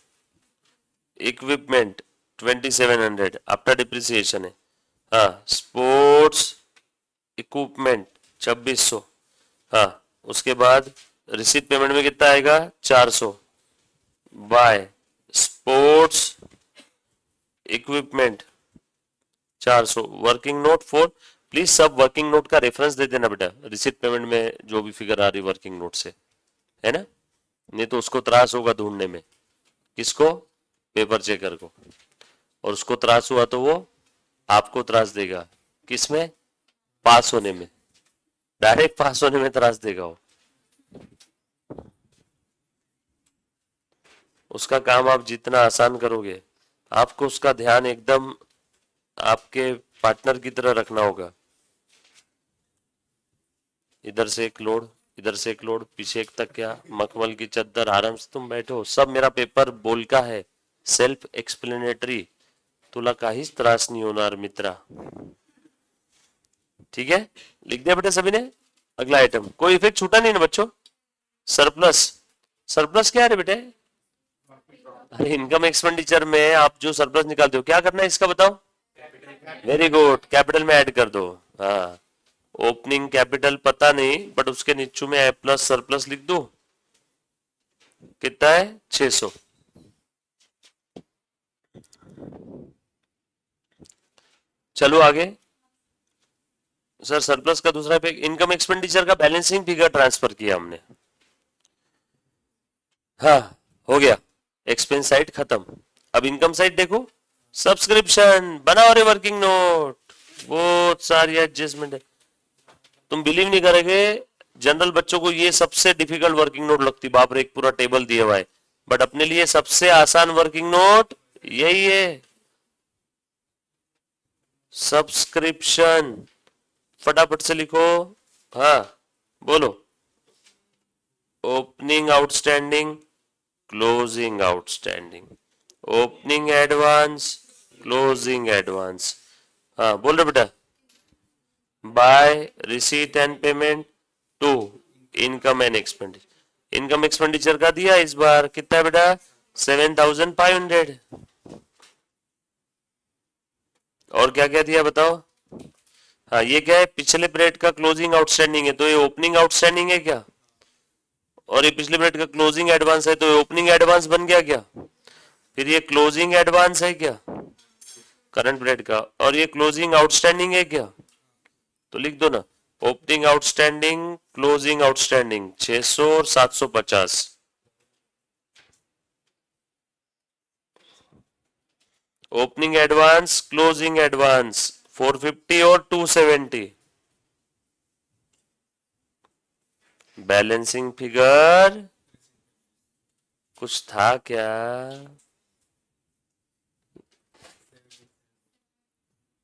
इक्विपमेंट 2700 आफ्टर डिप्रिसिएशन है। हाँ स्पोर्ट्स इक्विपमेंट 2600। हाँ उसके बाद रिसीट पेमेंट में कितना आएगा 400 by sports equipment 400। Working note 4। Please सब वर्किंग नोट का रेफरेंस दे देना बेटा, रिसीट पेमेंट में जो भी फिगर आ रही वर्किंग नोट से, है ना, नहीं तो उसको त्रास होगा ढूंढने में। किसको? पेपर चेकर को। और उसको त्रास हुआ तो वो आपको त्रास देगा। किसमें? पास होने में, डायरेक्ट पास होने में त्रास देगा वो। उसका काम आप जितना आसान करोगे, आपको उसका ध्यान एकदम आपके पार्टनर की तरह रखना होगा। इधर से एक लोड, इधर से एक लोड, पीछे एक तकिया, मखमल की चद्दर, आराम से तुम बैठो। सब मेरा पेपर बोल का है, सेल्फ एक्सप्लेनेटरी, तुला काहीच त्रास नहीं होणार मित्रा। ठीक है, लिख दिया बेटा सभी ने। अगला आइटम, कोई इफेक्ट छूटा नहीं ना बच्चों? सरप्लस। सरप्लस क्या है बेटे? अरे इनकम एक्सपेंडिचर में आप जो सरप्लस निकालते हो क्या करना है इसका बताओ? वेरी गुड, कैपिटल में ऐड कर दो। हाँ ओपनिंग कैपिटल पता नहीं, बट उसके नीचे में प्लस सरप्लस लिख दो। कितना है? 600। चलो आगे। सर सरप्लस का दूसरा इफेक्ट, इनकम एक्सपेंडिचर का बैलेंसिंग फिगर ट्रांसफर किया हमने। हाँ हो गया, एक्सपेंस साइड खत्म। अब इनकम साइड देखो, सब्सक्रिप्शन बनाओ रे वर्किंग नोट, बहुत सारी एडजस्टमेंट है। तुम बिलीव नहीं करोगे, जनरल बच्चों को ये सबसे डिफिकल्ट वर्किंग नोट लगती, बाप रे एक पूरा टेबल दिया हुआ है, बट अपने लिए सबसे आसान वर्किंग नोट यही है, सब्सक्रिप्शन। फटाफट से लिखो। हाँ बोलो, opening outstanding, closing outstanding, opening advance, closing advance. हाँ बोल रहे बेटा, by receipt and payment to income and expenditure. Income expenditure का दिया इस बार कितना है बेटा? 7500। और क्या क्या दिया बताओ? हाँ ये क्या है? पिछले पीरियड का क्लोजिंग आउटस्टैंडिंग है तो ये ओपनिंग आउटस्टैंडिंग है क्या? और ये पिछले पीरियड का क्लोजिंग एडवांस है तो ये ओपनिंग एडवांस बन गया क्या? फिर ये क्लोजिंग एडवांस है क्या करंट पीरियड का, और ये क्लोजिंग आउटस्टैंडिंग है क्या? तो लिख दो ना, ओपनिंग आउटस्टैंडिंग क्लोजिंग आउटस्टैंडिंग 600 और 750। ओपनिंग एडवांस क्लोजिंग एडवांस 450 और 270। बैलेंसिंग फिगर कुछ था क्या?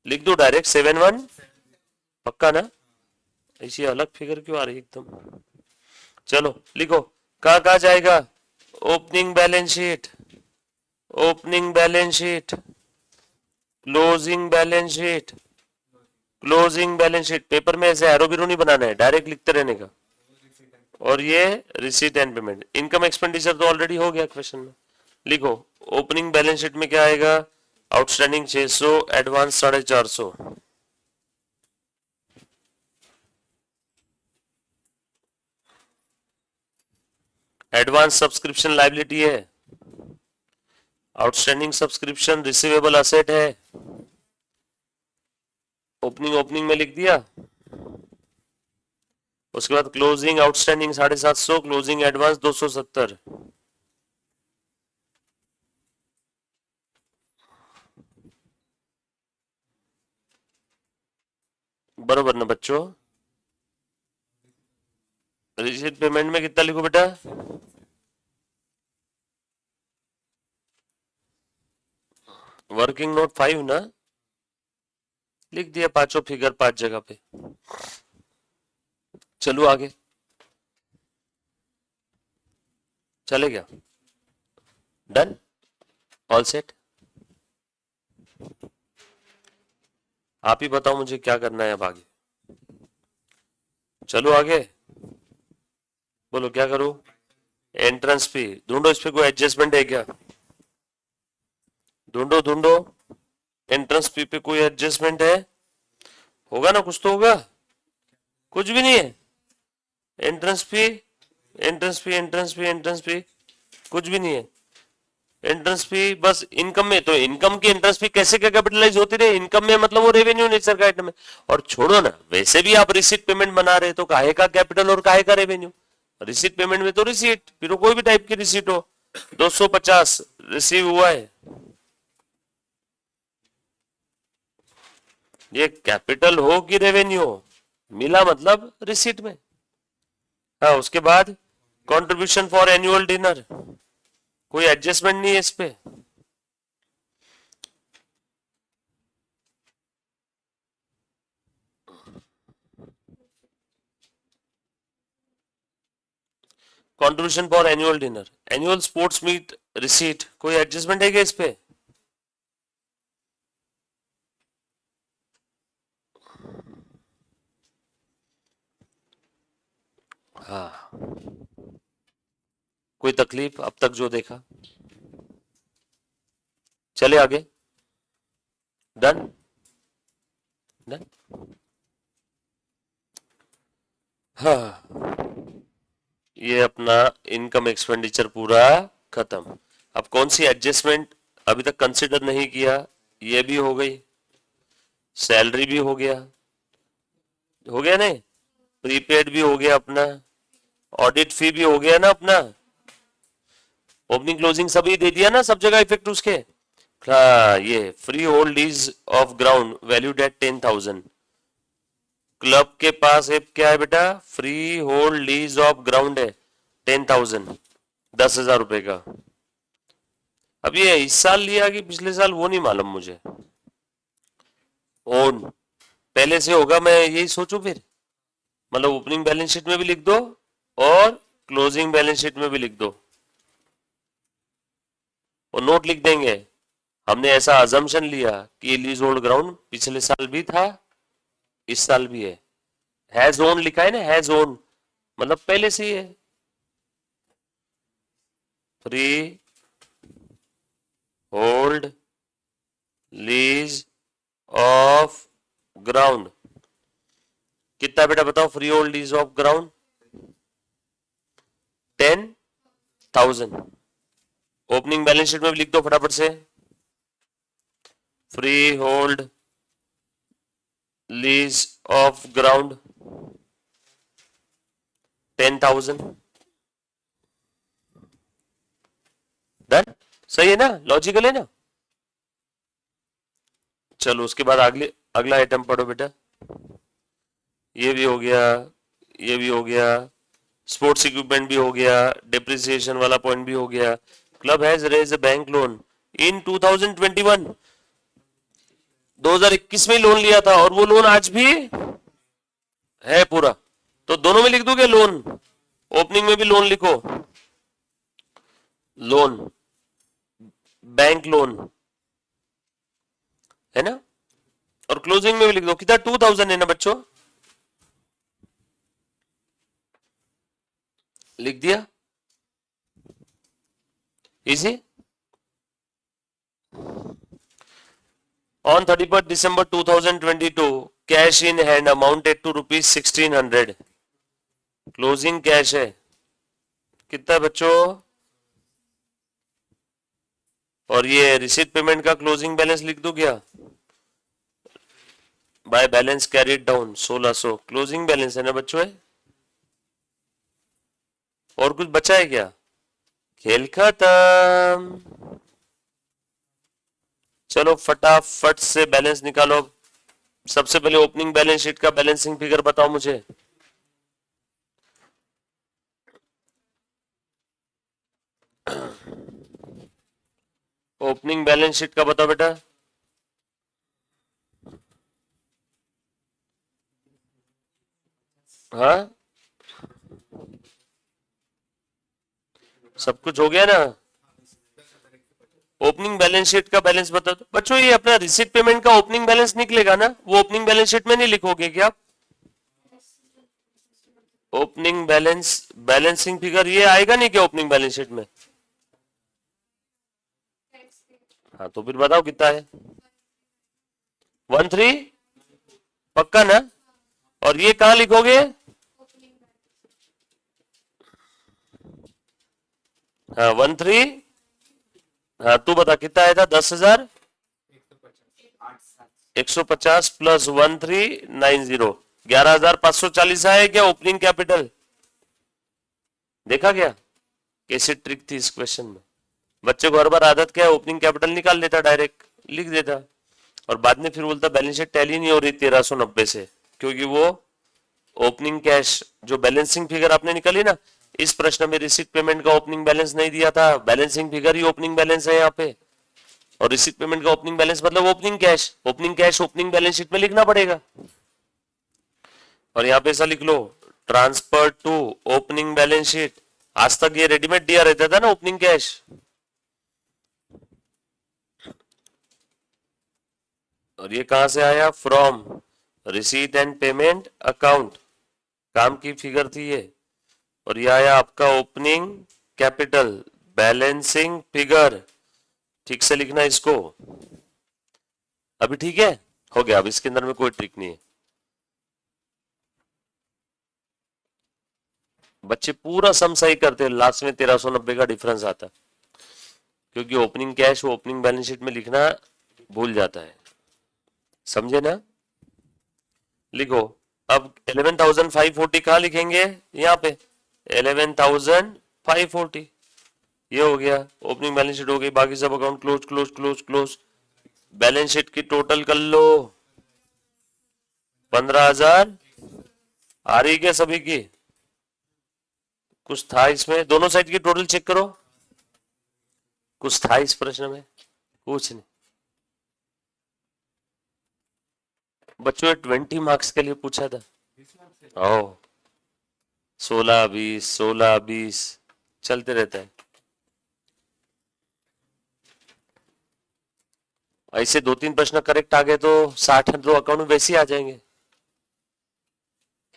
लिख दो डायरेक्ट 71। पक्का ना? ऐसी अलग फिगर क्यों आ रही एकदम? चलो लिखो, कहा जाएगा? Opening balance sheet, opening balance sheet, closing balance sheet, closing balance sheet paper में ऐसे एरो बीरो नहीं बनाना है, डायरेक्ट लिखते रहने का। और ये receipt and payment, income expenditure तो ऑलरेडी हो गया क्वेश्चन में। लिखो ओपनिंग बैलेंस शीट में क्या आएगा, outstanding 600, advance 450। Advance subscription liability है, आउटस्टैंडिंग सब्सक्रिप्शन रिसीवेबल असेट है। ओपनिंग ओपनिंग में लिख दिया। उसके बाद क्लोजिंग आउटस्टैंडिंग 750, क्लोजिंग एडवांस 270। बरोबर ना बच्चों? रिसीट पेमेंट में कितना लिखो बेटा? वर्किंग नोट 5 ना, लिख दिया पांचों फिगर 5 जगह पे। चलो आगे, चले गया? Done, all set. आप ही बताओ मुझे क्या करना है अब आगे। चलो आगे, बोलो क्या करूं? एंट्रेंस फी ढूंढो, इस पे कोई एडजस्टमेंट है क्या? ढूंढो ढूंढो, एंट्रेंस फी पे कोई एडजस्टमेंट है? होगा ना, कुछ तो होगा। कुछ भी नहीं है। Entrance fee entrance fee entrance fee entrance fee कुछ भी नहीं है। एंट्रेंस फी बस इनकम में, तो इनकम की एंट्रेंस फी कैसे क्या कैपिटलाइज होती रहे? इनकम में मतलब वो रेवेन्यू नेचर का आइटम है। और छोड़ो ना, वैसे भी आप रिसीट पेमेंट बना रहे तो काहे का कैपिटल और काहे का रेवेन्यू? रिसीट पेमेंट में तो रिसीट, फिर कोई भी टाइप की रिसीट हो, 250 रिसीव हुआ है, ये कैपिटल हो कि रेवेन्यू हो, मिला मतलब रिसीट में। हाँ, उसके बाद कंट्रीब्यूशन फॉर एनुअल डिनर, कोई एडजस्टमेंट नहीं है इस पे। Contribution for annual dinner, annual sports meet receipt, कोई एडजस्टमेंट है क्या इस पे? हाँ, कोई तकलीफ अब तक जो देखा? चले आगे, डन डन। हाँ, ये अपना इनकम एक्सपेंडिचर पूरा खत्म। अब कौन सी एडजस्टमेंट अभी तक कंसिडर नहीं किया? ये भी हो गई, सैलरी भी हो गया, हो गया नहीं? प्रीपेड भी हो गया अपना, ऑडिट फी भी हो गया ना अपना, ओपनिंग क्लोजिंग सभी दे दिया ना, सब जगह इफेक्ट उसके। हाँ, ये free hold lease of ground valued at 10,000। Club के पास एक क्या है बेटा? Free hold lease of ground है 10,000, 10,000 रुपए का। अब ये इस साल लिया कि पिछले साल वो नहीं मालूम मुझे। ओन पहले से होगा, मैं यही सोचूं फिर। मतलब ओपनिंग बैलेंस शीट में भी लिख दो और क्लोजिंग बैलेंस शीट में भी लिख दो, और नोट लिख देंगे हमने ऐसा अजम्पशन लिया कि लीज होल्ड ग्राउंड पिछले साल भी था, इस साल भी है। हैज ओन लिखा है ना, हैज ओन मतलब पहले से ही है। Free hold lease of ground कितना बेटा बताओ? Free hold lease of ground 10,000। Opening balance sheet में भी लिख दो फटाफट से, free hold lease of ground 10,000। Done, सही है ना, लॉजिकल है ना? चलो उसके बाद अगले अगला आइटम पढ़ो बेटा। ये भी हो गया, ये भी हो गया, स्पोर्ट्स इक्विपमेंट भी हो गया, डिप्रिसिएशन वाला पॉइंट भी हो गया। Club has raise a bank loan in 2021, 2021 में लोन लिया था और वो लोन आज भी है पूरा। तो दोनों में लिख दोगे लोन, ओपनिंग में भी लोन लिखो, लोन बैंक लोन है ना, और क्लोजिंग में भी लिख दो कितना 2000 है ना बच्चों, लिख दिया, easy. On 31st December 2022, cash in hand amounted to rupees 1600. Closing cash है कितना बच्चों, और ये रिसीट पेमेंट का क्लोजिंग बैलेंस लिख दो क्या, by balance carried down 1600 closing balance है ना बच्चों है। और कुछ बचा है क्या, खेल खत्म। चलो फटाफट से बैलेंस निकालो। सबसे पहले ओपनिंग बैलेंस शीट का बैलेंसिंग फिगर बताओ मुझे। ओपनिंग बैलेंस शीट का बताओ बेटा। हाँ सब कुछ हो गया ना। ओपनिंग बैलेंस शीट का बैलेंस बताओ तो। बच्चों ये अपना रिसीट पेमेंट का ओपनिंग बैलेंस निकलेगा ना, वो ओपनिंग बैलेंस शीट में नहीं लिखोगे क्या आप। ओपनिंग बैलेंस बैलेंसिंग फिगर ये आएगा नहीं क्या ओपनिंग बैलेंस शीट में। हाँ तो फिर बताओ कितना है, 13 पक्का ना। और ये कहां लिखोगे, हाँ 13। हाँ तू बता कितना आया था, 10,000 150 प्लस 1390 11,540 आया क्या ओपनिंग कैपिटल। देखा क्या कैसे ट्रिक थी इस क्वेश्चन में। बच्चे को हर बार आदत क्या है, ओपनिंग कैपिटल निकाल लेता, डायरेक्ट लिख देता, और बाद में फिर बोलता बैलेंस शीट टैली नहीं हो रही 1390 से, क्योंकि वो ओपनिंग कैश जो बैलेंसिंग फिगर आपने निकाली ना, इस प्रश्न में रिसीट पेमेंट का ओपनिंग बैलेंस नहीं दिया था, बैलेंसिंग फिगर ही ओपनिंग बैलेंस है यहाँ पे, और रिसीट पेमेंट का ओपनिंग बैलेंस मतलब opening cash, opening cash opening balance sheet में लिखना पड़ेगा। और यहाँ पे ऐसा लिख लो, transfer to opening balance sheet. आज तक ये रेडीमेड दिया रहता था ना ओपनिंग कैश, और ये कहां से आया, from receipt and payment account, काम की फिगर थी ये। और ये आया आपका ओपनिंग कैपिटल बैलेंसिंग फिगर। ठीक से लिखना इसको, अभी ठीक है, हो गया। अब इसके अंदर में कोई ट्रिक नहीं है। बच्चे पूरा सम सही करते हैं, लास्ट में 1390 का डिफरेंस आता है, क्योंकि ओपनिंग कैश वो ओपनिंग बैलेंस शीट में लिखना भूल जाता है, समझे ना। लिखो अब 11,540 कहां लिखेंगे, यहाँ पे 11,540, ये हो गया ओपनिंग बैलेंस शीट हो गई। बाकी सब account close close close close. Balance sheet की टोटल कर लो, 15,000 आ रही क्या सभी की, कुछ था इसमें, दोनों साइड की टोटल चेक करो, कुछ था इस प्रश्न में, कुछ नहीं। बच्चों 20 मार्क्स के लिए पूछा था, ओ 16 20 16 20 चलते रहता है। ऐसे 2-3 प्रश्न करेक्ट आ गए तो 60 रो अकाउंट में वैसे ही आ जाएंगे,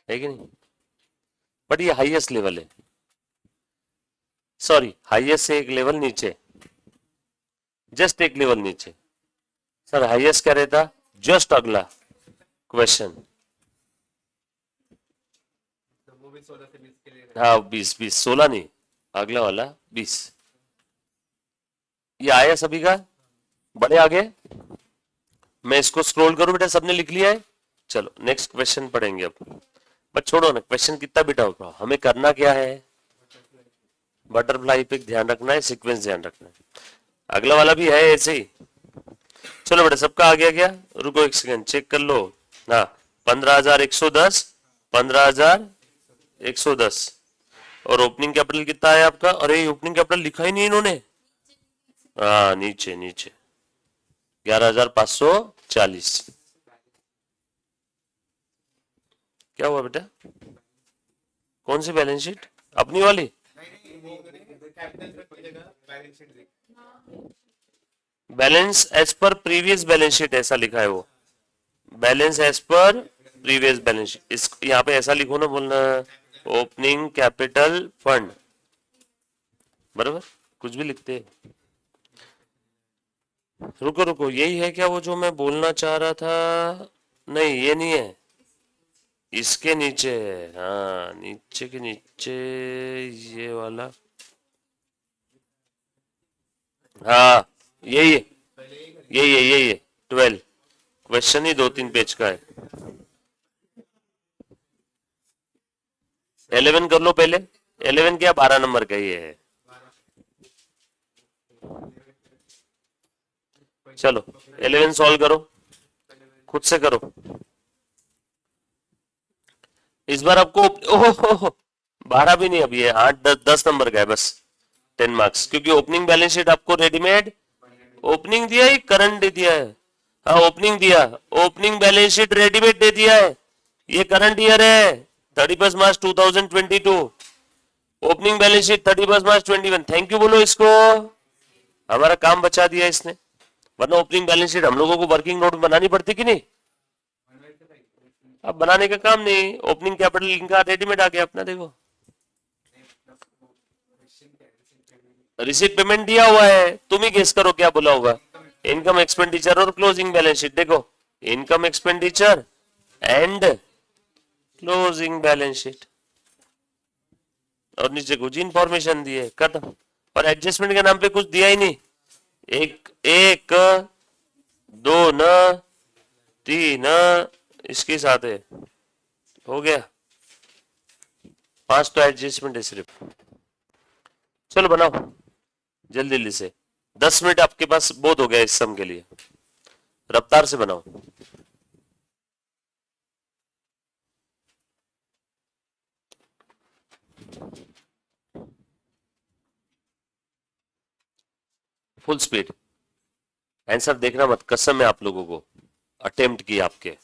है कि नहीं। बट ये हाईएस्ट लेवल है, सॉरी हाईएस्ट से एक लेवल नीचे, जस्ट एक लेवल नीचे। सर हाईएस्ट क्या रहता, जस्ट अगला क्वेश्चन। हाँ 20 16 नहीं, अगला वाला 20। ये आया सभी का, बड़े आगे। मैं इसको स्क्रॉल करूं बेटा, सबने लिख लिया है। चलो नेक्स्ट क्वेश्चन पढ़ेंगे अब। बस छोड़ो ना क्वेश्चन कितना बेटा होगा, हमें करना क्या है, बटरफ्लाई पे ध्यान रखना है, सीक्वेंस ध्यान रखना है। अगला वाला भी है ऐसे ही। चलो बेटा सबका आ गया क्या, रुको एक सेकंड चेक कर लो। हाँ 15,110 15,110। और ओपनिंग कैपिटल कितना है आपका, अरे ओपनिंग कैपिटल लिखा ही नहीं इन्होंने, हाँ नीचे नीचे 11,540। क्या हुआ बेटा, कौन सी बैलेंस शीट, अपनी वाली। Balance as per previous balance sheet ऐसा लिखा है वो, balance as per previous balance sheet. इस यहाँ पे ऐसा लिखो ना, बोलना ओपनिंग कैपिटल फंड, बराबर, कुछ भी लिखते हैं। रुको रुको, यही है क्या वो जो मैं बोलना चाह रहा था? नहीं, ये नहीं है, इसके नीचे है। हाँ, नीचे के नीचे ये वाला। हाँ, यही है, यही है 12। क्वेश्चन ही 2-3 पेज का है। 11 कर लो पहले। 11 क्या, 12 नंबर का ये है। चलो 11 सॉल्व करो, खुद से करो। इस बार आपको ओहो 12 भी नहीं, अभी है 8-10 नंबर का है बस, 10 मार्क्स, क्योंकि ओपनिंग बैलेंस शीट आपको रेडीमेड ओपनिंग दिया है, करंट दे दिया है। हाँ, ओपनिंग दिया, ओपनिंग बैलेंस शीट रेडीमेड दे दिया है। ये करंट ईयर है 31 मार्च 2022, opening balance sheet 31 March 21। Thank you बोलो इसको, हमारा काम बचा दिया इसने। वरना ओपनिंग बैलेंस शीट हम लोगों को वर्किंग नोट बनानी पड़ती कि नहीं? अब बनाने का काम नहीं, ओपनिंग कैपिटल इनका रेडीमेड आ गया अपना। देखो रिसीट पेमेंट दिया हुआ है, तुम ही गेस करो क्या बोला होगा। इनकम एक्सपेंडिचर और क्लोजिंग बैलेंस शीट। देखो, income expenditure and closing balance sheet, और नीचे कुछ इंफॉर्मेशन दी है, खत्म। और एडजस्टमेंट के नाम पे कुछ दिया ही नहीं। एक एक दो न, तीन इसके साथ है, हो गया 5 तो एडजस्टमेंट है सिर्फ। चलो बनाओ जल्दी जल्दी से, 10 मिनट आपके पास बहुत हो गया इस सम के लिए, रफ्तार से बनाओ। फुल स्पीड, आंसर देखना मत, कसम है आप लोगों को, अटेम्प्ट किया आपके।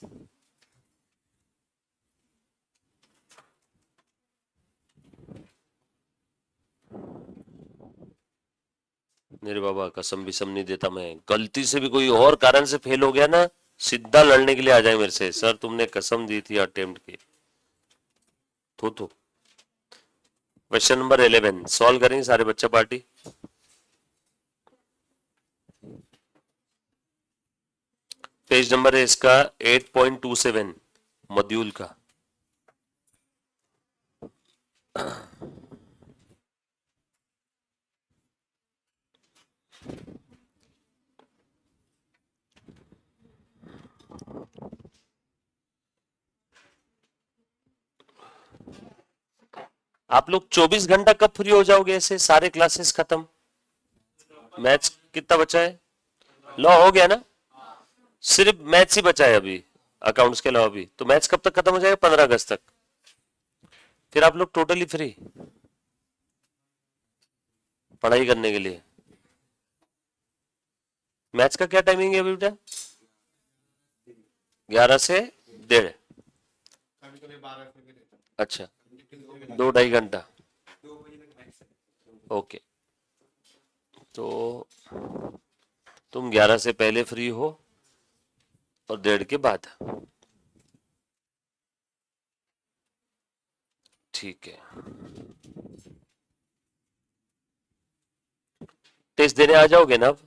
मेरे बाबा कसम भी सम नहीं देता मैं, गलती से भी कोई और कारण से फेल हो गया ना, सीधा लड़ने के लिए आ जाए मेरे से, सर तुमने कसम दी थी अटेम्प्ट की। तो क्वेश्चन नंबर 11 सॉल्व करेंगे सारे बच्चा पार्टी। पेज नंबर है इसका 8.27 मॉड्यूल का। आप लोग 24 घंटा कब फ्री हो जाओगे ऐसे, सारे क्लासेस खत्म? मैथ्स कितना बचा है? लॉ हो गया ना, सिर्फ मैथ्स ही बचा है अभी, अकाउंट्स के अलावा भी। तो मैथ्स कब तक खत्म हो जाएगा? 15 अगस्त तक। फिर आप लोग टोटली फ्री पढ़ाई करने के लिए। मैथ्स का क्या टाइमिंग है बेटा? 11 से 1:30। अच्छा, 2-2.5 घंटा। ओके, तो तुम 11 से पहले फ्री हो और 1:30 के बाद। ठीक है, टेस्ट देने आ जाओगे ना? अब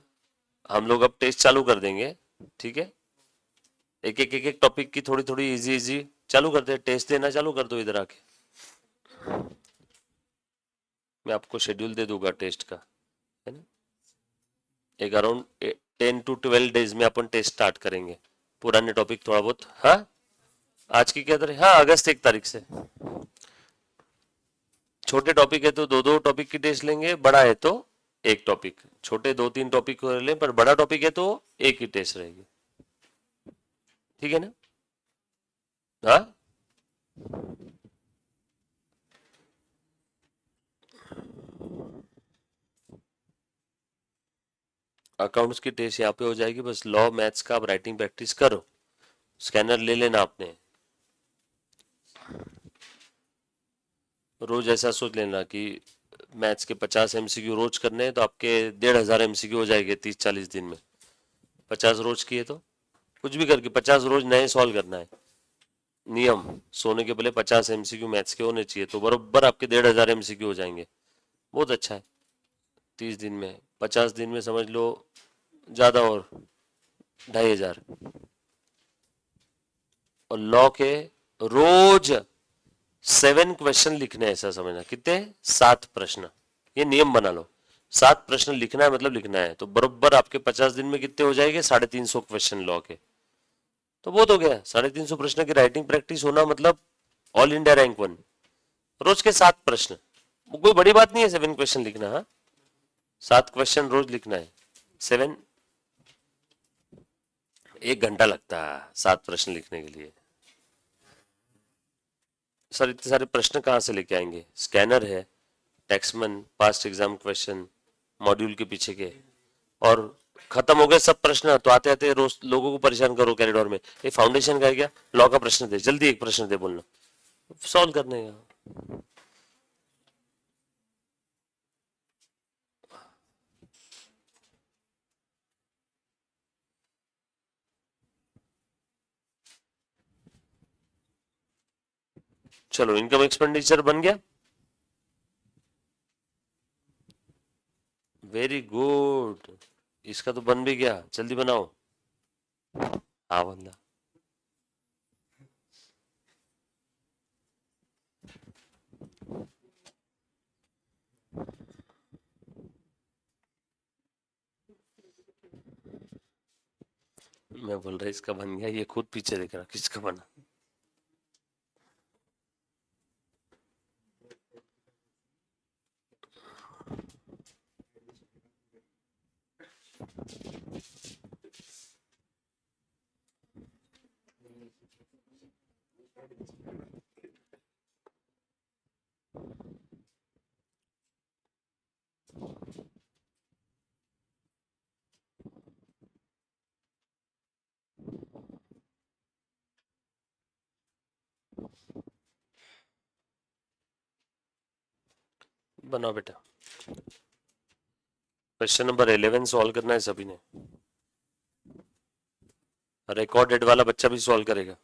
हम लोग अब टेस्ट चालू कर देंगे, ठीक है? एक टॉपिक की थोड़ी थोड़ी इजी इजी चालू करते हैं, टेस्ट देना चालू कर दो इधर आके। मैं आपको शेड्यूल दे दूंगा टेस्ट का, है ना? एक अराउंड 10 to 12 डेज में अपन टेस्ट स्टार्ट करेंगे, पुराने टॉपिक थोड़ा बहुत। हाँ, आज की क्या तारीख? हाँ, अगस्त 1 तारीख से। छोटे टॉपिक है तो 2-2 टॉपिक की टेस्ट लेंगे, बड़ा है तो एक टॉपिक। छोटे 2-3 टॉपिक कर लें, पर बड़ा टॉपिक है तो एक ही टेस्ट रहेगी, ठीक है ना? हाँ, अकाउंट्स की टेस्ट यहाँ पे हो जाएगी, बस लॉ मैथ्स का आप राइटिंग प्रैक्टिस करो। स्कैनर ले लेना आपने, रोज ऐसा सोच लेना कि मैथ्स के 50 MCQ रोज करने हैं, तो आपके 1500 MCQ हो जाएंगे 30-40 दिन में। 50 रोज किए तो कुछ भी करके 50 रोज नए सॉल्व करना है। नियम, सोने के पहले 50 एमसीक्यू मैथ्स के होने चाहिए, तो बरोबर आपके 1500 एमसीक्यू हो जाएंगे। बहुत अच्छा है। 30 दिन में, 50 दिन में समझ लो ज्यादा, और 2500। और लॉ के रोज 7 क्वेश्चन लिखने हैं, ऐसा समझना। कितने? 7 प्रश्न। ये नियम बना लो, 7 प्रश्न लिखना है, मतलब लिखना है। तो बरोबर आपके 50 दिन में कितने हो जाएंगे? 350 क्वेश्चन लॉ के। तो बहुत हो गया। 350 प्रश्न की राइटिंग प्रैक्टिस होना मतलब ऑल इंडिया रैंक 1। रोज के 7 प्रश्न, कोई बड़ी बात नहीं है 7 क्वेश्चन लिखना। हाँ, 7 क्वेश्चन रोज लिखना है। 7, 1 घंटा लगता है 7 प्रश्न लिखने के लिए। सर इतने सारे प्रश्न कहाँ से लेके आएंगे? स्कैनर है, टैक्समन, पास्ट एग्जाम क्वेश्चन, मॉड्यूल के पीछे के, और खत्म हो गए सब प्रश्न। तो आते आते रोज लोगों को परेशान करो कॉरिडोर में, ये फाउंडेशन का है क्या, लॉ का प्रश्न दे, जल्दी एक प्रश्न दे, बोलना सॉल्व करने का। चलो, इनकम एक्सपेंडिचर बन गया। वेरी गुड, इसका तो बन भी गया, जल्दी बनाओ। हाँ बंदा, मैं बोल रहा इसका बन गया, ये खुद पीछे देख रहा किसका बना। बनाओ बेटा। क्वेश्चन नंबर 11 सॉल्व करना है सभी ने। रिकॉर्डेड वाला बच्चा भी सॉल्व करेगा।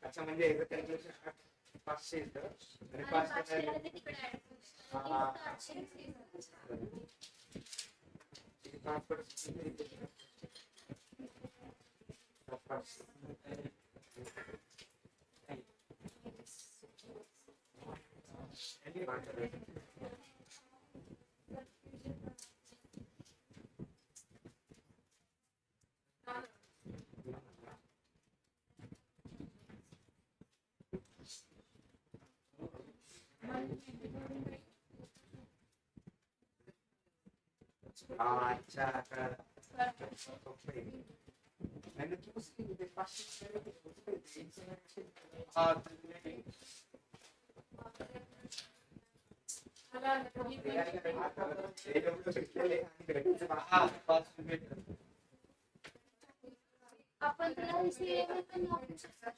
अच्छा म्हणजे एकदा कॅल्क्युलेशन 500 येतं आणि 500 अच्छा मैंने क्यों उसकी पास आपण त्याला रिसिव्ह पण वापरू शकतो.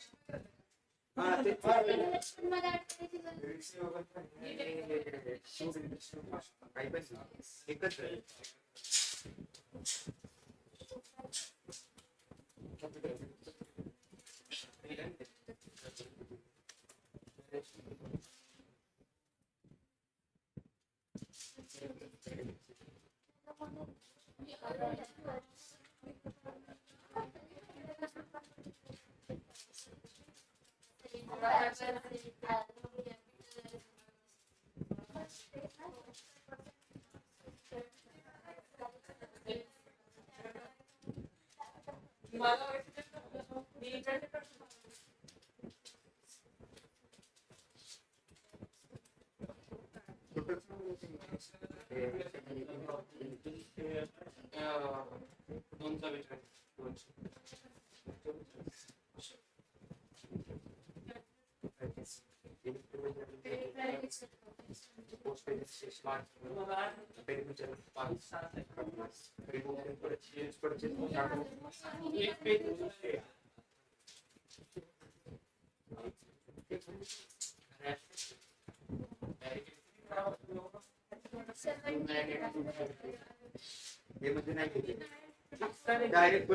ये मुझे नहीं डायरेक्ट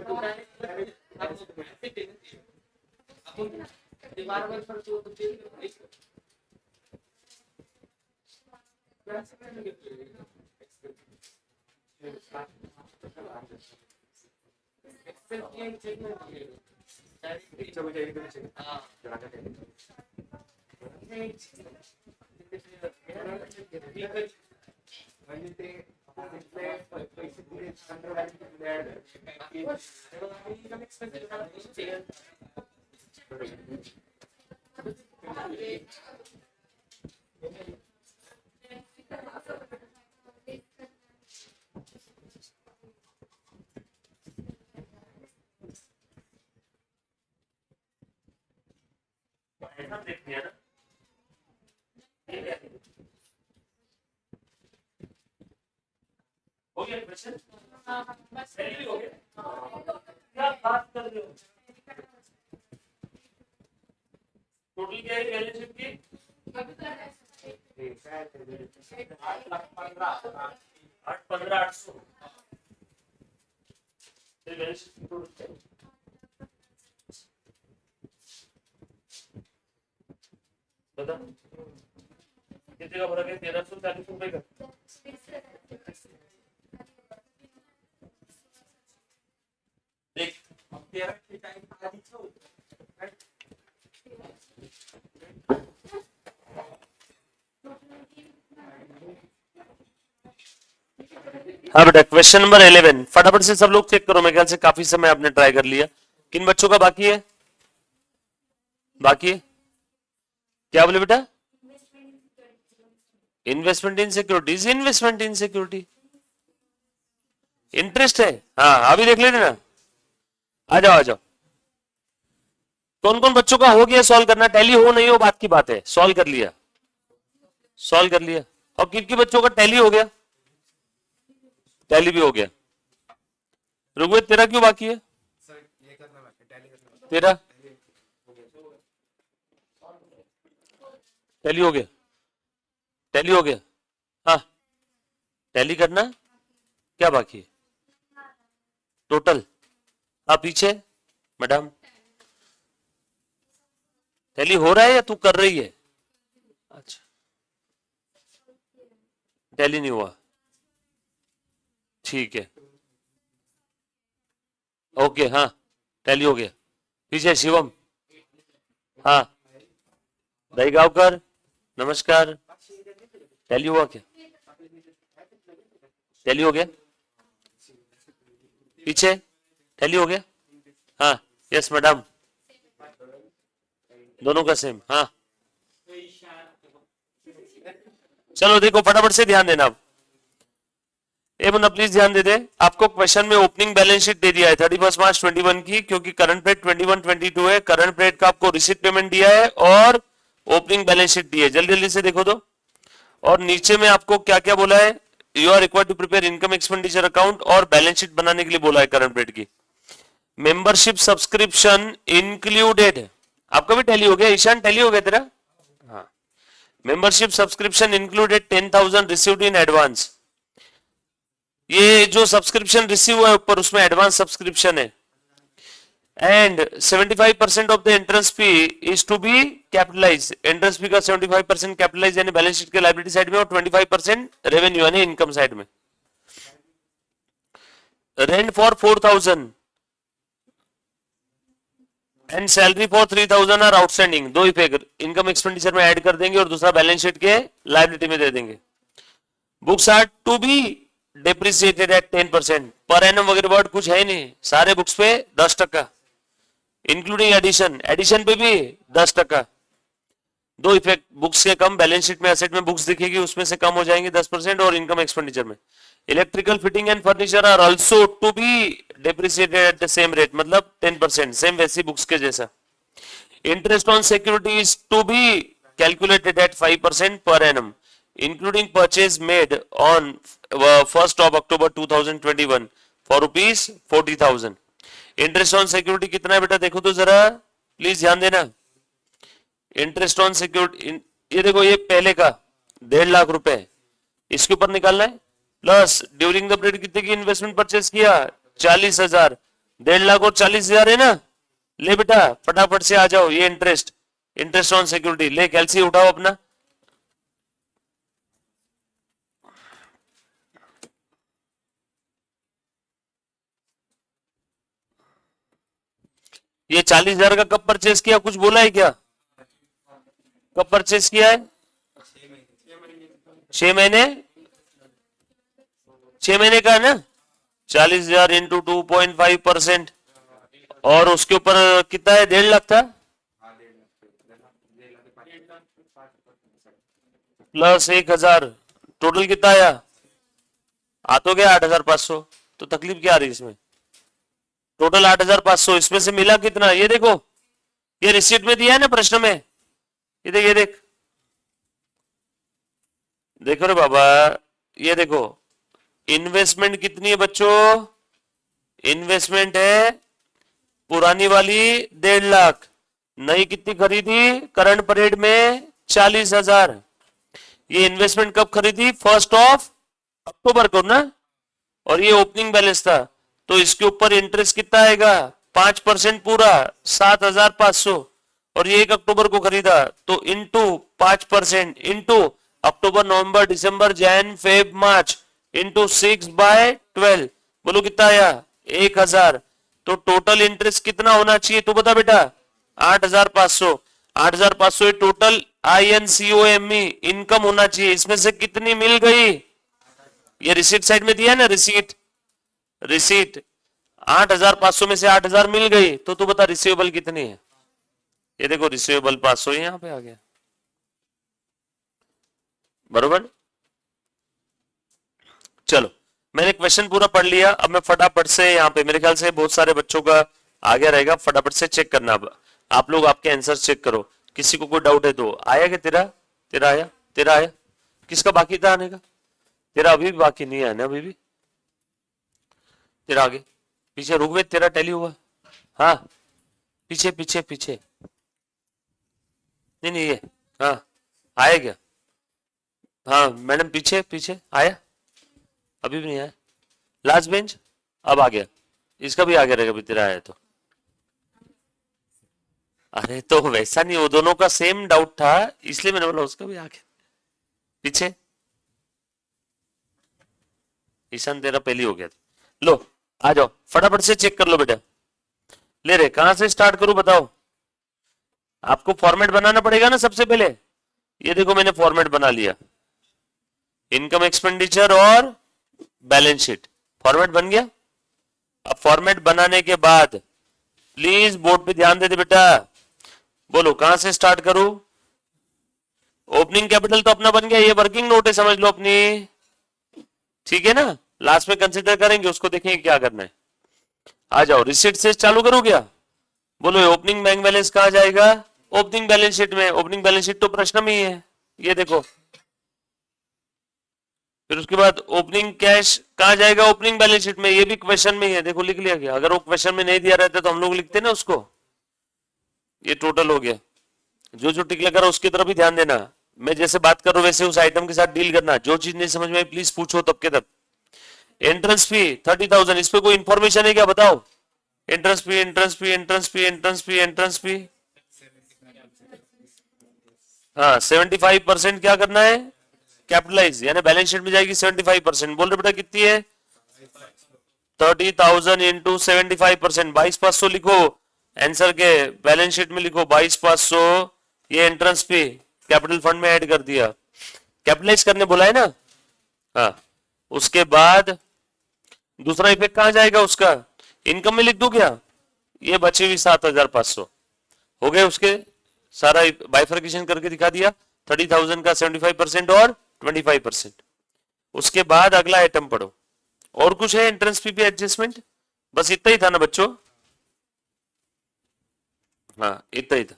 देखते हैं ना, हो गया क्वेश्चन? पहले भी हो गया? क्या बात कर रहे हो? टोटल क्या है बैलेंस शीट की? 8,15,800। बैलेंस शीट की टोटल बता कितने का फर्क है? 1,340 रुपए का। देख अब 13 के टाइम आधी छो हाँ बेटा, क्वेश्चन नंबर 11 फटाफट से सब लोग चेक करो। मेरे ख्याल से काफी समय आपने ट्राई कर लिया। किन बच्चों का बाकी है? बाकी है क्या बोले बेटा? Investment in securities, investment in security interest है। हाँ अभी देख लेते ना, आ जाओ आ जाओ। कौन कौन बच्चों का हो गया सॉल्व करना? टैली हो नहीं हो बात की बात है, सॉल्व कर लिया, सॉल्व कर लिया। और किन किन बच्चों का टैली हो गया? टैली भी हो गया। ऋग्वेद तेरा क्यों बाकी है? सर ये करना बाकी टैली करना तेरा टैली हो गया, टैली हो गया। हाँ टैली करना क्या बाकी है टोटल? हाँ पीछे मैडम, टैली हो रहा है या तू कर रही है? अच्छा टैली नहीं हुआ, ठीक है ओके। हाँ टैली हो गया। पीछे शिवम, हाँ दहीगांवकर नमस्कार। टैली हुआ क्या? टैली हो गया। पीछे टैली हो गया। हाँ यस मैडम, दोनों का सेम। हाँ चलो देखो फटाफट से ध्यान देना। अब ए मुन्ना प्लीज ध्यान दे दे। आपको क्वेश्चन में ओपनिंग बैलेंस शीट दे दिया है 31 मार्च 21 की, क्योंकि करंट पीरियड 21-22 है। करंट पीरियड का आपको रिसीट पेमेंट दिया है और ओपनिंग बैलेंस शीट दी है। जल्दी जल्दी से देखो तो। और नीचे में आपको क्या क्या बोला है? You are required to prepare income expenditure account और बैलेंस शीट बनाने के लिए बोला है करंट पीरियड की। मेंबरशिप सब्सक्रिप्शन इंक्लूडेड, आपका भी टैली हो गया ईशान? टैली हो गया तेरा? हाँ। Membership subscription included 10,000 received in advance. ये जो सब्सक्रिप्शन रिसीव हुआ है ऊपर उसमें एडवांस सब्सक्रिप्शन है। And 75% of the entrance fee is to be capitalize. Entrance fee का 75% कैपिटलाइज यानी बैलेंस शीट के लायबिलिटी साइड में और 25% रेवेन्यू यानी इनकम साइड में। Rent for 4,000 and salary for 3,000 are outstanding. दो इफेक्ट, इनकम एक्सपेंडिचर में ऐड कर देंगे और दूसरा बैलेंस शीट के लायबिलिटी में दे देंगे। Books are to be depreciated at 10%। Per annum वगैरह वर्ड कुछ है ही नहीं, सारे बुक्स पे 10%, इंक्लूडिंग एडिशन। एडिशन पे भी 10%। दो इफेक्ट, बुक्स के कम बैलेंस शीट में एसेट में बुक्स दिखेगी उसमें से कम हो जाएंगे 10% और इनकम एक्सपेंडिचर में। Electrical fitting and furniture are also to be depreciated at the same rate, मतलब 10%, सेम वैसी बुक्स के जैसा। Interest on security is to be calculated at 5% per annum including purchase made on 1st of October 2021 for rupees 40,000। Interest on security कितना है बेटा देखो तो जरा, प्लीज ध्यान देना। इंटरेस्ट ऑन सिक्योरिटी ये देखो, ये पहले का 1.5 लाख रुपए, इसके ऊपर निकालना है। प्लस ड्यूरिंग द पीरियड कितने की इन्वेस्टमेंट परचेस किया, 40,000, 1.5 लाख और 40,000 है ना। ले बेटा फटाफट से आ जाओ, ये इंटरेस्ट, इंटरेस्ट ऑन सिक्योरिटी, ले कैलसी उठाओ अपना। ये 40,000 का कब परचेस किया, कुछ बोला है क्या, कब परचेस किया है, 6 महीने, 6 महीने का है ना। 40,000 इंटू 2.5%, और उसके ऊपर कितना है, 1.5 लाख था, प्लस 1,000, टोटल कितना आया, आ तो गया 8,500। तो तकलीफ क्या आ रही है इसमें, टोटल 8,500, इसमें से मिला कितना, ये देखो, ये रिसीट में दिया है ना प्रश्न में, ये देख, ये देख, देखो रे बाबा, ये देखो इन्वेस्टमेंट कितनी है बच्चों, इन्वेस्टमेंट है पुरानी वाली 1.5 लाख, नई कितनी खरीदी करंट पीरियड में 40,000। ये इन्वेस्टमेंट कब खरीदी, 1 अक्टूबर को ना, और ये ओपनिंग बैलेंस था, तो इसके ऊपर इंटरेस्ट कितना आएगा, 5% पूरा 7,500, और ये 1 अक्टूबर को खरीदा, तो इंटू 5% इंटू अक्टूबर नवंबर दिसंबर जैन फेब मार्च इंटू 6/12, बोलो कितना आया, 1,000। तो टोटल इंटरेस्ट कितना होना चाहिए तू बता बेटा, 8,500। 8,500 टोटल INCOME इनकम होना चाहिए, इसमें से कितनी मिल गई, ये रिसीट साइड में दिया है ना, रिसीट, रिसीट 8,500 में से 8,000 मिल गई, तो तू बता रिसीवेबल कितनी है, ये देखो रिसीवेबल 500 यहां पे आ गया, बरोबर। चलो मैंने क्वेश्चन पूरा पढ़ लिया, अब मैं फटाफट से यहाँ पे, मेरे ख्याल से बहुत सारे बच्चों का आगे रहेगा, फटाफट से चेक करना। अब आप लोग आपके आंसर चेक करो, किसी को कोई डाउट है तो। आया क्या तेरा, तेरा आया, तेरा आया, किसका बाकी था आने का, तेरा अभी भी बाकी नहीं आया ना, अभी भी तेरा आगे पीछे, रुकवेद तेरा टैली हुआ, हाँ पीछे पीछे पीछे, नहीं नहीं ये, हाँ आया क्या, हाँ मैडम पीछे पीछे आया, अभी भी नहीं आया, लास्ट बेंच अब आ गया, इसका भी आगे रहेगा, भी तेरा आया तो। अरे तो वैसा नहीं, वो दोनों का सेम डाउट था, इसलिए मैंने बोला उसका भी आगे, पीछे ईशान तेरा पहले हो गया था। लो आ जाओ फटाफट से चेक कर लो बेटा, ले रहे कहां से स्टार्ट करूं बताओ, आपको फॉर्मेट बनाना पड़ेगा ना सबसे पहले। ये देखो मैंने फॉर्मेट बना लिया, इनकम एक्सपेंडिचर और बैलेंस शीट, फॉर्मेट बन गया। अब फॉर्मेट बनाने के बाद प्लीज बोर्ड पे ध्यान दे दे बेटा, बोलो कहां से स्टार्ट करूं। ओपनिंग कैपिटल तो अपना बन गया, ये वर्किंग नोट है समझ लो अपनी, ठीक है ना, लास्ट में कंसिडर करेंगे उसको, देखेंगे क्या करना है। आ जाओ रिसीट से चालू करो क्या, बोलो ओपनिंग बैंक बैलेंस कहां जाएगा, ओपनिंग बैलेंस शीट में, ओपनिंग बैलेंस शीट तो प्रश्न में ही है, ये देखो। फिर उसके बाद ओपनिंग कैश कहां जाएगा, ओपनिंग बैलेंस शीट में, ये भी क्वेश्चन में ही है, देखो लिख लिया गया, अगर वो क्वेश्चन में नहीं दिया रहता तो हम लोग लिखते ना उसको। ये टोटल हो गया, जो जो टिक लगा उसकी तरफ भी ध्यान देना, मैं जैसे बात कर रहा हूं वैसे उस आइटम के साथ डील करना, जो चीज नहीं समझ में आई प्लीज पूछो तब के तब। एंट्रेंस फी 30,000, इस पे कोई इंफॉर्मेशन है क्या बताओ, entrance fee entrance fee entrance fee entrance fee entrance fee, हाँ 75% क्या करना है, कैपिटलाइज, यानी बैलेंस शीट में जाएगी 75%, बोल रहे बेटा कितनी है, 30,000 इंटू 75%, 22,500 लिखो आंसर के, बैलेंस शीट में लिखो 22,500, ये एंट्रेंस पे कैपिटल फंड में ऐड कर दिया, कैपिटलाइज करने बोला है ना, हाँ। उसके बाद दूसरा इफेक्ट कहां जाएगा उसका, इनकम में लिख दो क्या, ये बची हुई 7,500 हो गए, उसके सारा बाइफर्केशन करके दिखा दिया, 30,000 का 75% और 25%। उसके बाद अगला आइटम पढ़ो, और कुछ है एंट्रेंस फी पे एडजस्टमेंट, बस इतना ही था ना बच्चों, हाँ इतना ही था।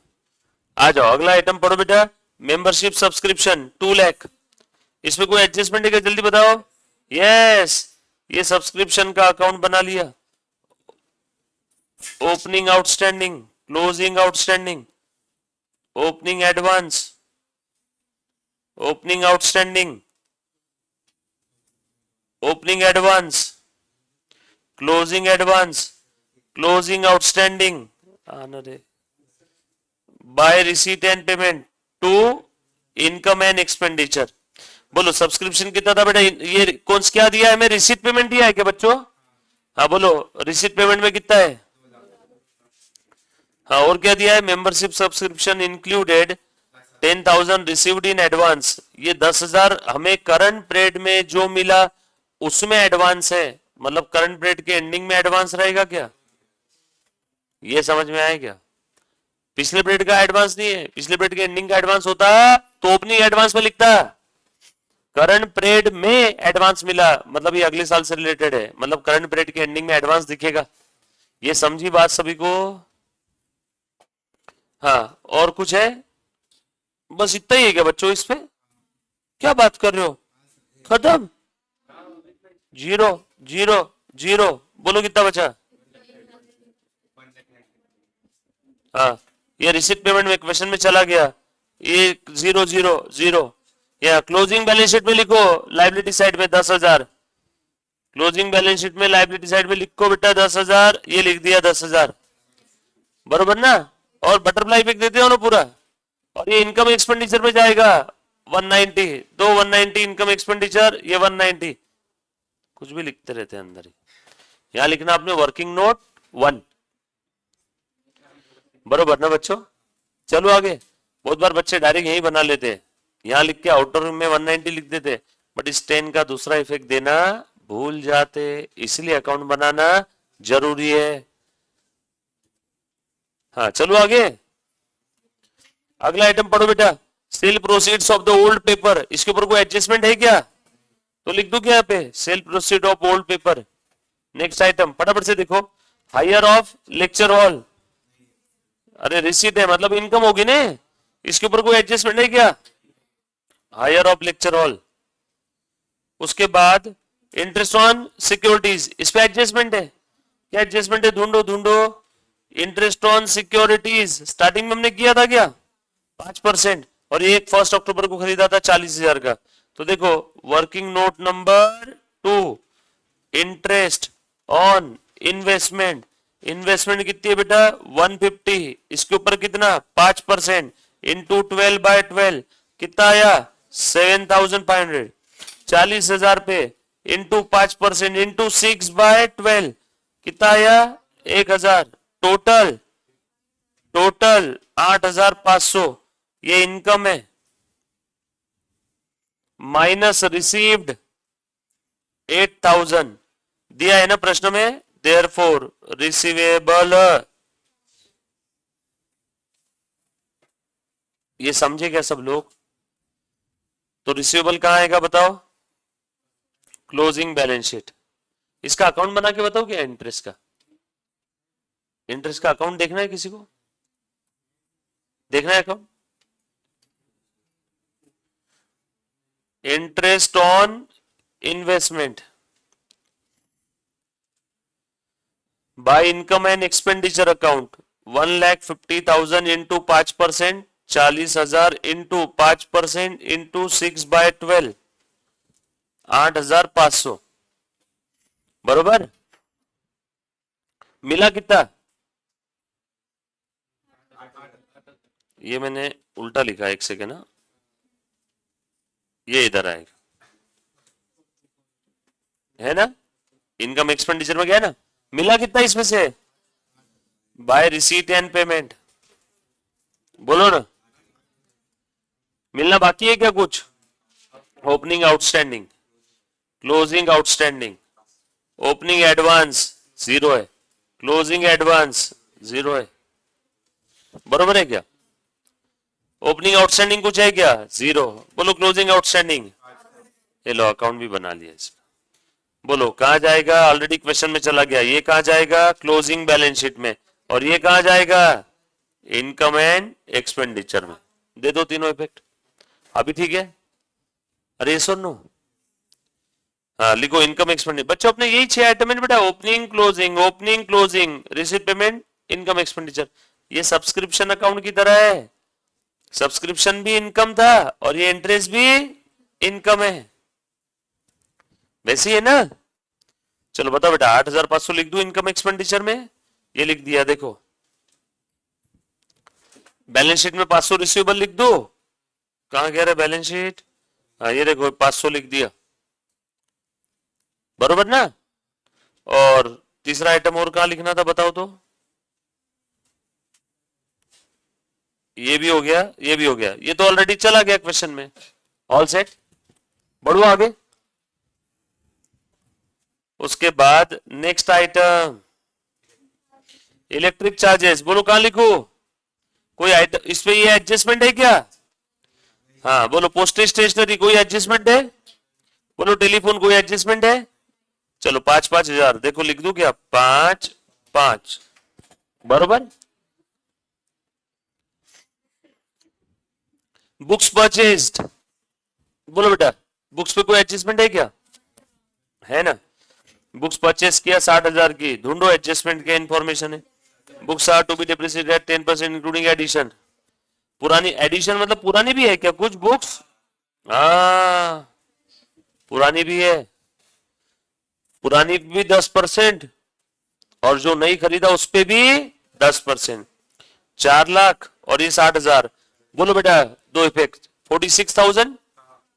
आ जाओ अगला आइटम पढ़ो बेटा, मेंबरशिप सब्सक्रिप्शन 2 लाख, इसमें कोई एडजस्टमेंट है क्या जल्दी बताओ, यस ये सब्सक्रिप्शन का अकाउंट बना लिया, opening outstanding, closing outstanding, opening advance, opening outstanding, opening advance, closing advance, closing outstanding, by receipt and payment to income and expenditure. बोलो सब्सक्रिप्शन कितना था बेटा? ये कौन सा क्या दिया है? हमें रिसीट पेमेंट दिया है क्या बच्चों? हाँ बोलो, रिसीट पेमेंट में कितना है? हाँ, और क्या दिया है? Membership subscription included 10,000 received in advance. ये 10,000 हमें करंट पीरियड में जो मिला उसमें एडवांस है, मतलब करंट पीरियड के एंडिंग में एडवांस रहेगा क्या? ये समझ में आया क्या? पिछले पीरियड का एडवांस नहीं है, पिछले पीरियड के एंडिंग का एडवांस होता तो ओपनिंग एडवांस में लिखता। करंट पीरियड में एडवांस मिला मतलब ये अगले साल से रिलेटेड है, मतलब करंट पीरियड के एंडिंग में एडवांस दिखेगा। ये समझी बात सभी को? हाँ, और कुछ है? बस इतना ही है क्या बच्चों? इस पे क्या बात कर रहे हो? खत्म? Zero zero zero. बोलो कितना बचा? हाँ, ये रिसीट पेमेंट में क्वेश्चन में चला गया, ये 0 0 0। या क्लोजिंग बैलेंस शीट में लिखो लाइबिलिटी साइड में 10,000, क्लोजिंग बैलेंस शीट में लाइबिलिटी साइड में लिखो बेटा 10,000, ये लिख दिया 10,000, बरोबर ना? और बटरफ्लाई इफेक्ट देते हो ना पूरा। और ये इनकम एक्सपेंडिचर में जाएगा 190, तो 190 इनकम एक्सपेंडिचर, ये 190, कुछ भी लिखते रहते हैं अंदर ही। यहां लिखना आपने वर्किंग नोट 1, बरोबर ना बच्चों? चलो आगे। बहुत बार बच्चे डायरेक्ट यही बना लेते हैं, यहां लिख के आउटर में 190 लिख देते, बट इस 10 का दूसरा इफेक्ट देना भूल जाते, इसलिए अकाउंट बनाना जरूरी है। हाँ चलो आगे। अगला आइटम पढ़ो बेटा, sale proceeds of the old paper. इसके ऊपर कोई एडजस्टमेंट है क्या? तो लिख दो क्या यहाँ पे? Cell proceed of old paper. Next item फटाफट से देखो, हायर ऑफ लेक्चर हॉल। अरे रिसीट है मतलब इनकम होगी ना, इसके ऊपर कोई एडजस्टमेंट है क्या? Hire of lecture hall. उसके बाद इंटरेस्ट ऑन सिक्योरिटीज, इस पे एडजस्टमेंट है क्या? एडजस्टमेंट है, ढूंढो ढूंढो। इंटरेस्ट ऑन सिक्योरिटीज स्टार्टिंग में हमने किया था क्या? 5%, और ये 1 अक्टूबर को खरीदा था 40,000 का। तो देखो working note number 2, interest on investment. Investment कितनी है बेटा? 150, इसके ऊपर कितना? 5% इंटू 12/12 कितना आया? 7,500। 40,000 पे इंटू 5% इंटू 6/12 कितना आया? 1,000। टोटल 8,500 ये इनकम है, माइनस रिसीव्ड 8,000 दिया है ना प्रश्न में। देयरफॉर रिसीवेबल, ये समझे क्या सब लोग? तो रिसीवेबल कहां आएगा बताओ? Closing balance sheet. इसका अकाउंट बना के बताओ क्या? इंटरेस्ट का, इंटरेस्ट का अकाउंट देखना है किसी को? देखना है account? Interest on investment by income and expenditure account 1,50,000 into 5%, 40,000 into 5% into 6/12, 8,500, बरोबर? मिला कितना? ये मैंने उल्टा लिखा, एक सेकेंड ना, ये इधर आएगा, है ना? इनकम एक्सपेंडिचर में गया ना? मिला कितना इसमें से? बाय रिसीट एंड पेमेंट, बोलो ना। मिलना बाकी है क्या कुछ? Opening outstanding, closing outstanding, opening advance 0 है, क्लोजिंग एडवांस 0 है, बरोबर है क्या? ओपनिंग आउटस्टैंडिंग कुछ है क्या? 0। बोलो क्लोजिंग आउटस्टैंडिंग। ये लो अकाउंट भी बना लिया इसमें। बोलो कहां जाएगा? ऑलरेडी क्वेश्चन में चला गया, ये कहां जाएगा? क्लोजिंग बैलेंस शीट में। और ये कहां जाएगा? इनकम एंड एक्सपेंडिचर में। दे दो तीनों इफेक्ट। अभी ठीक है? अरे सुन नो, हाँ लिखो इनकम एक्सपेंडिचर। बच्चों अपने यही 6 आइटम है बेटा, opening closing receipt payment income expenditure. ये सब्सक्रिप्शन अकाउंट की तरह है, सब्सक्रिप्शन भी इनकम था और ये इंटरेस्ट भी इनकम है। वैसी है ना। चलो बताओ बेटा, 8,500 लिख दूं इनकम एक्सपेंडिचर में, ये लिख दिया। देखो बैलेंस शीट में 500 रिसीवेबल लिख दो, कहां कह रहा है बैलेंस शीट, हाँ ये देखो 500 लिख दिया, बरोबर ना। और तीसरा आइटम और कहां लिखना था बताओ तो, ये भी हो गया, ये भी हो गया, ये तो ऑलरेडी चला गया क्वेश्चन में। ऑल सेट, बढ़ो आगे। उसके बाद नेक्स्ट आइटम इलेक्ट्रिक चार्जेस, बोलो कहां लिखो, कोई आइटम इस पे ये एडजस्टमेंट है क्या, हाँ बोलो। पोस्टेज स्टेशनरी कोई एडजस्टमेंट है, बोलो। टेलीफोन कोई एडजस्टमेंट है, चलो 5,000 देखो लिख दूं क्या, 5,500 बरोबर। बुक्स परचेज्ड, बोलो बेटा बुक्स पे कोई एडजस्टमेंट है क्या, है ना। बुक्स परचेस किया 60,000 की, ढूंढो एडजस्टमेंट क्या इन्फॉर्मेशन है। Books are to be depreciated at 10% including edition. पुरानी एडिशन मतलब पुरानी भी है क्या कुछ बुक्स, हाँ पुरानी भी है, पुरानी भी 10% और जो नहीं खरीदा उस पे भी 10%। 4 लाख और ये 60,000, बोलो बेटा दो इफेक्ट, 46,000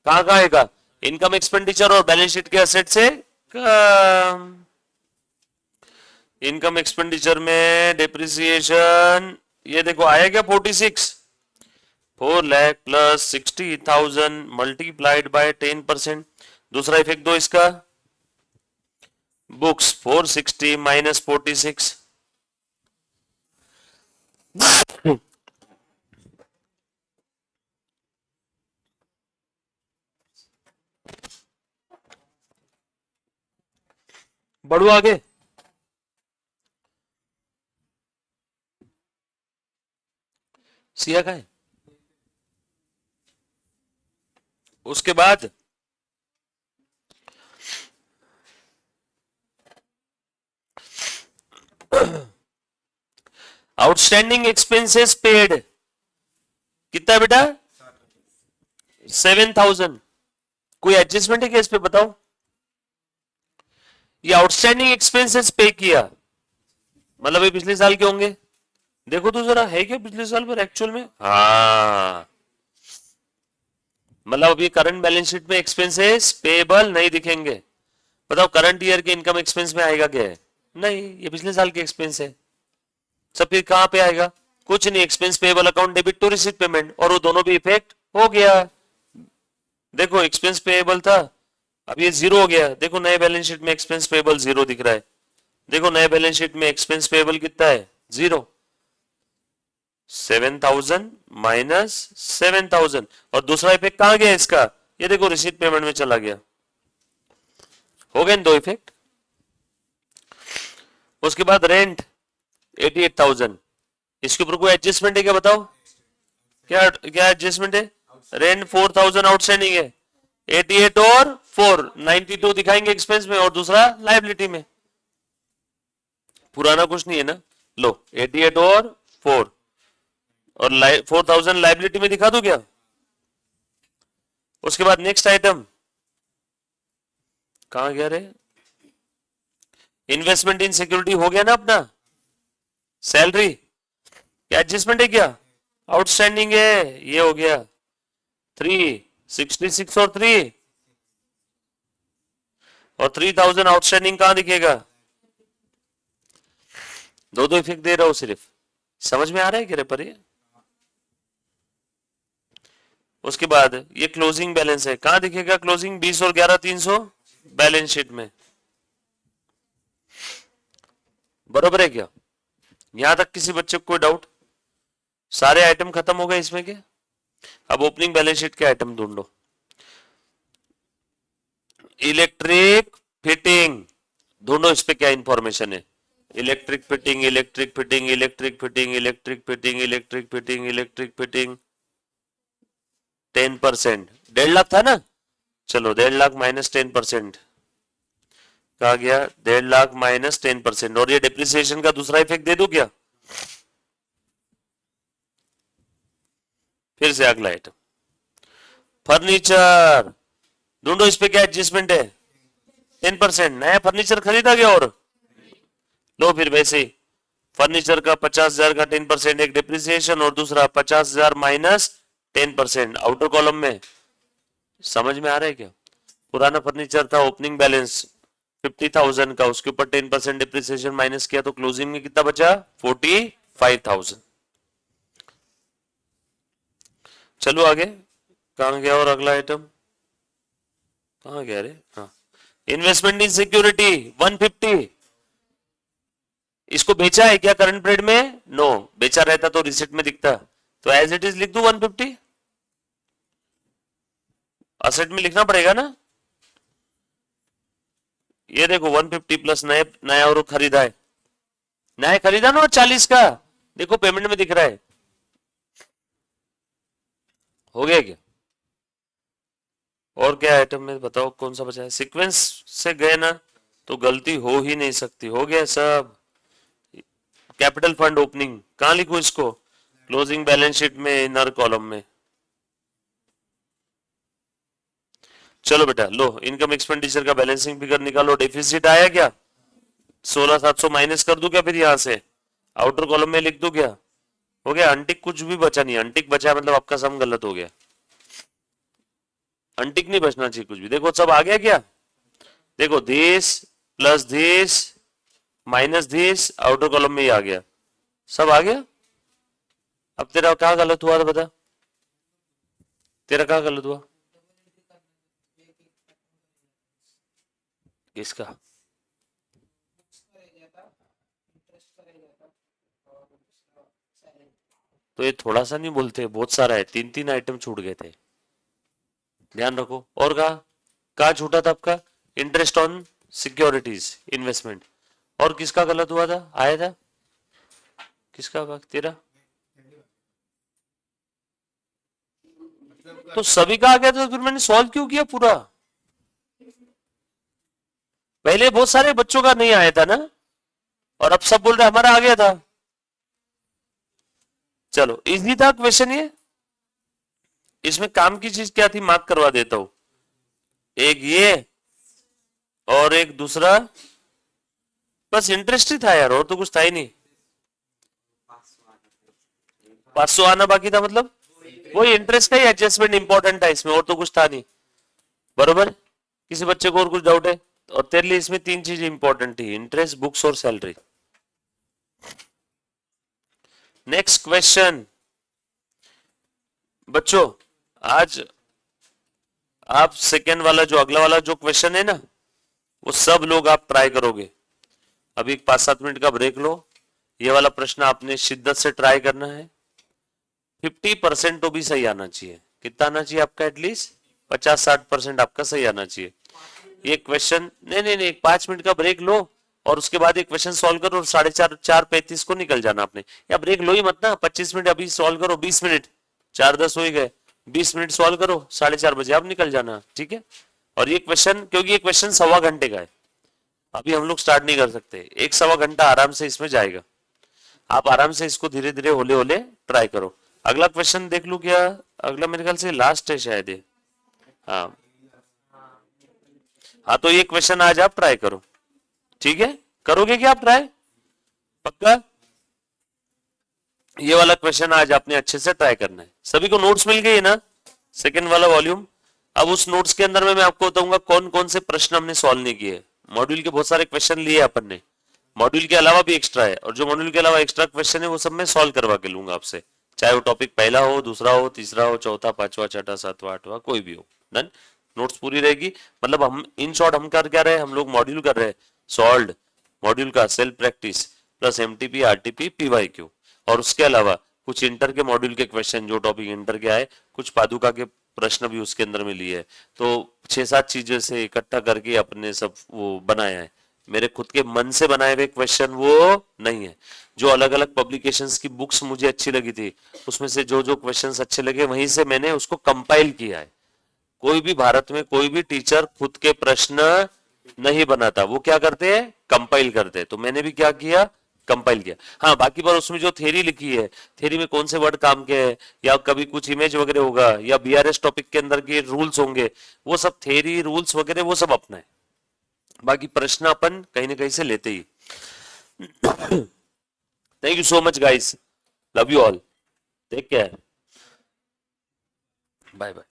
कहां का आएगा, इनकम एक्सपेंडिचर और बैलेंस शीट के असेट से कम। इनकम एक्सपेंडिचर में डेप्रिसिएशन ये देखो आया क्या 46, 4 लाख प्लस 60,000 मल्टीप्लाइड बाय 10%। दूसरा इफेक्ट दो इसका, बुक्स 460 माइनस 46, बढ़ो आगे। सिया का है। उसके बाद आउटस्टैंडिंग एक्सपेंसेस पेड कितना बेटा, 7,000। कोई एडजस्टमेंट है क्या इस पे बताओ, ये आउटस्टैंडिंग एक्सपेंसेस पे किया मतलब ये पिछले साल के होंगे, देखो तो जरा है क्या पिछले साल पर एक्चुअल में, हाँ मतलब अभी करंट बैलेंस शीट में एक्सपेंसेस पेबल नहीं दिखेंगे। बताओ करंट ईयर के इनकम एक्सपेंस में आएगा क्या है, नहीं ये पिछले साल के एक्सपेंस है। सब फिर कहां पे आएगा, कुछ नहीं, expense payable account debit to receipt payment, और वो दोनों भी इफेक्ट हो गया। देखो एक्सपेंस पेबल था, अब ये जीरो हो गया। देखो नए बैलेंस शीट में एक्सपेंस पेबल जीरो दिख रहा है, देखो नए बैलेंस शीट में एक्सपेंस पेबल कितना है, जीरो। 7,000 माइनस 7,000, और दूसरा इफेक्ट कहां गया इसका, ये देखो रिसीट पेमेंट में चला गया, हो गए दो इफेक्ट। उसके बाद रेंट 88,000, इसके ऊपर कोई एडजस्टमेंट है क्या बताओ, क्या क्या एडजस्टमेंट है, रेंट 4,000 आउटस्टैंडिंग है, 88 और 4 92 दिखाएंगे एक्सपेंस में और दूसरा लायबिलिटी में, पुराना कुछ नहीं है ना। लो 88 और 4 और 4,000 लायबिलिटी में दिखा दो क्या। उसके बाद नेक्स्ट आइटम कहां गया रे, इन्वेस्टमेंट इन सिक्योरिटी हो गया ना अपना, सैलरी क्या एडजस्टमेंट है क्या, आउटस्टैंडिंग है, ये हो गया 366 और 3 और 3,000 आउटस्टैंडिंग कहां दिखेगा, दो दो इफेक्ट दे रहा हूं सिर्फ, समझ में आ रहा है क्या रे पर ये। उसके बाद ये क्लोजिंग बैलेंस है, कहां दिखेगा क्लोजिंग, 20 और 11 300 बैलेंस शीट में, बरोबर है क्या। यहां तक किसी बच्चे को कोई डाउट, सारे आइटम खत्म हो गए इसमें के। अब ओपनिंग बैलेंस शीट के आइटम ढूंढो, इलेक्ट्रिक फिटिंग ढूंढो, इस पे क्या इंफॉर्मेशन है, electric fitting electric fitting electric fitting electric fitting electric fitting electric fitting 10%, 1.5 lakh था ना, चलो 1.5 लाख माइनस 10% कहा गया, 1.5 लाख माइनस 10%, और ये डिप्रिसिएशन का दूसरा इफेक्ट दे दो क्या, फिर से अगला आइटम फर्नीचर ढूंढो, इस पे क्या एडजस्टमेंट है, 10%। नया फर्नीचर खरीदा गया और लो फिर वैसे ही फर्नीचर का 50,000 का 10% एक डिप्रिसिएशन और दूसरा 50,000 माइनस 10% आउटर कॉलम में। समझ में आ रहा है क्या? पुराना फर्नीचर था, ओपनिंग बैलेंस 50,000 का, उसके ऊपर 10% डिप्रिसिएशन माइनस किया तो क्लोजिंग में कितना बचा? 45,000। चलो आगे, कहां गया और अगला आइटम कहां गया रे? हाँ, इन्वेस्टमेंट इन सिक्योरिटी 150। इसको बेचा है क्या करंट पीरियड में? नो, बेचा रहता तो रिसिप्ट में दिखता, तो एज इट इज लिख दू 150। असेट में लिखना पड़ेगा ना। ये देखो 150 प्लस नया और खरीदा है, नया खरीदा ना 40 का, देखो पेमेंट में दिख रहा है। हो गया क्या? और क्या आइटम में बताओ कौन सा बचा है? सीक्वेंस से गए ना तो गलती हो ही नहीं सकती। हो गया सब। कैपिटल फंड ओपनिंग कहां लिखूं इसको? क्लोजिंग बैलेंस शीट में इनर कॉलम में। चलो बेटा लो, इनकम एक्सपेंडिचर का बैलेंसिंग फिगर निकालो। डेफिसिट आया क्या? 16,700 माइनस कर दूं क्या फिर यहां से? आउटर कॉलम में लिख दूं क्या? हो गया। अनटिक कुछ भी बचा नहीं, अनटिक बचा मतलब आपका सम गलत हो गया। अनटिक नहीं बचना चाहिए कुछ भी। देखो सब आ गया क्या? देखो this plus this minus this outer column में ही आ गया, सब आ गया। अब तेरा क्या गलत हुआ था बता, तेरा क्या गलत हुआ? किसका? तो ये थोड़ा सा नहीं बोलते, बहुत सारा है, 3-3 आइटम छूट गए थे, ध्यान रखो। और कहा छूटा था आपका? Interest on securities investment. और किसका गलत हुआ था, आया था किसका? तेरा तो सभी का आ गया था, तो फिर मैंने सॉल्व क्यों किया पूरा? पहले बहुत सारे बच्चों का नहीं आया था ना, और अब सब बोल रहे हमारा आ गया था। चलो इजी था क्वेश्चन ये। इसमें काम की चीज क्या थी, मार्क करवा देता हूं। एक ये और एक दूसरा, बस इंटरेस्ट ही था यार, और तो कुछ था ही नहीं। 500 आना बाकी था, मतलब वही इंटरेस्ट का ही एडजस्टमेंट इंपॉर्टेंट था इसमें, और तो कुछ था नहीं। बरोबर? किसी बच्चे को और कुछ डाउट है? और तेरे लिए इसमें 3 चीजें इंपॉर्टेंट थी, इंटरेस्ट, बुक्स और सैलरी। नेक्स्ट क्वेश्चन बच्चों, आज आप सेकेंड वाला जो अगला वाला जो क्वेश्चन है ना, वो सब लोग आप ट्राई करोगे। अभी 5-7 मिनट का ब्रेक लो, ये वाला प्रश्न आपने शिद्दत से ट्राई करना है। 50% तो भी सही आना चाहिए। कितना आना चाहिए आपका? एटलीस्ट 50-60% आपका सही आना चाहिए। ये क्वेश्चन नहीं 5 मिनट का ब्रेक लो और उसके बाद एक क्वेश्चन सॉल्व करो, और 4:35 को निकल जाना आपने। या ब्रेक लो ही मत ना, 25 मिनट अभी सॉल्व करो, 20 मिनट, 4:10 हो ही गए, 20 मिनट सॉल्व करो, 4:30 बजे आप निकल जाना, ठीक है? और ये क्वेश्चन, क्योंकि ये क्वेश्चन 1.25 घंटे का है, अभी हम लोग स्टार्ट नहीं कर सकते, 1-1.25 घंटा आराम से इसमें जाएगा। आप आराम से इसको धीरे धीरे होले होले ट्राई करो। अगला क्वेश्चन देख लू क्या? अगला मेरे ख्याल से लास्ट है शायद ये। हाँ हाँ, तो ये क्वेश्चन आज आप ट्राई करो, ठीक है? करोगे क्या आप ट्राई? पक्का? ये वाला क्वेश्चन आज आपने अच्छे से ट्राई करना है। सभी को नोट्स मिल गई है ना, सेकेंड वाला वॉल्यूम? अब उस नोट्स के अंदर में मैं आपको बताऊंगा कौन कौन से प्रश्न हमने सॉल्व नहीं किए। मॉड्यूल के बहुत सारे क्वेश्चन लिए अपन ने, मॉड्यूल के अलावा भी एक्स्ट्रा है, और जो मॉड्यूल के अलावा एक्स्ट्रा क्वेश्चन है वो सब मैं सॉल्व करवा के लूंगा आपसे, चाहे वो टॉपिक पहला हो, दूसरा हो, तीसरा हो, चौथा, पांचवा, छठा, सातवां, आठवां, कोई भी हो। डन? नोट्स पूरी रहेगी। मतलब हम इन शॉर्ट हम कर क्या रहे हैं, हम लोग मॉड्यूल कर रहे हैं सॉल्व, मॉड्यूल का self practice plus MTP, RTP, PYQ, और उसके अलावा कुछ इंटर के मॉड्यूल के क्वेश्चन, जो टॉपिक इंटर के आए, कुछ पादुका के प्रश्न भी उसके अंदर में लिए है। तो 6-7 चीजें से इकट्ठा करके अपने सब वो बनाया है। मेरे खुद के मन से बनाए हुए क्वेश्चन वो नहीं है। जो अलग अलग पब्लिकेशंस की बुक्स मुझे अच्छी लगी थी, उसमें से जो जो क्वेश्चंस अच्छे लगे वहीं से मैंने उसको कंपाइल किया है। कोई भी भारत में कोई भी टीचर खुद के प्रश्न नहीं बनाता, वो क्या करते हैं? कंपाइल करते हैं। तो मैंने भी क्या किया? कंपाइल किया। हाँ, बाकी बार उसमें जो थ्योरी लिखी है, थ्योरी में कौन से वर्ड काम के हैं, या कभी कुछ इमेज वगैरह होगा, या बीआरएस टॉपिक के अंदर के रूल्स होंगे, वो सब थ्योरी रूल्स वगैरह वो सब अपना है। बाकी प्रश्न अपन कहीं ना कहीं से लेते ही। Thank you so much guys, love you all, take care, bye bye.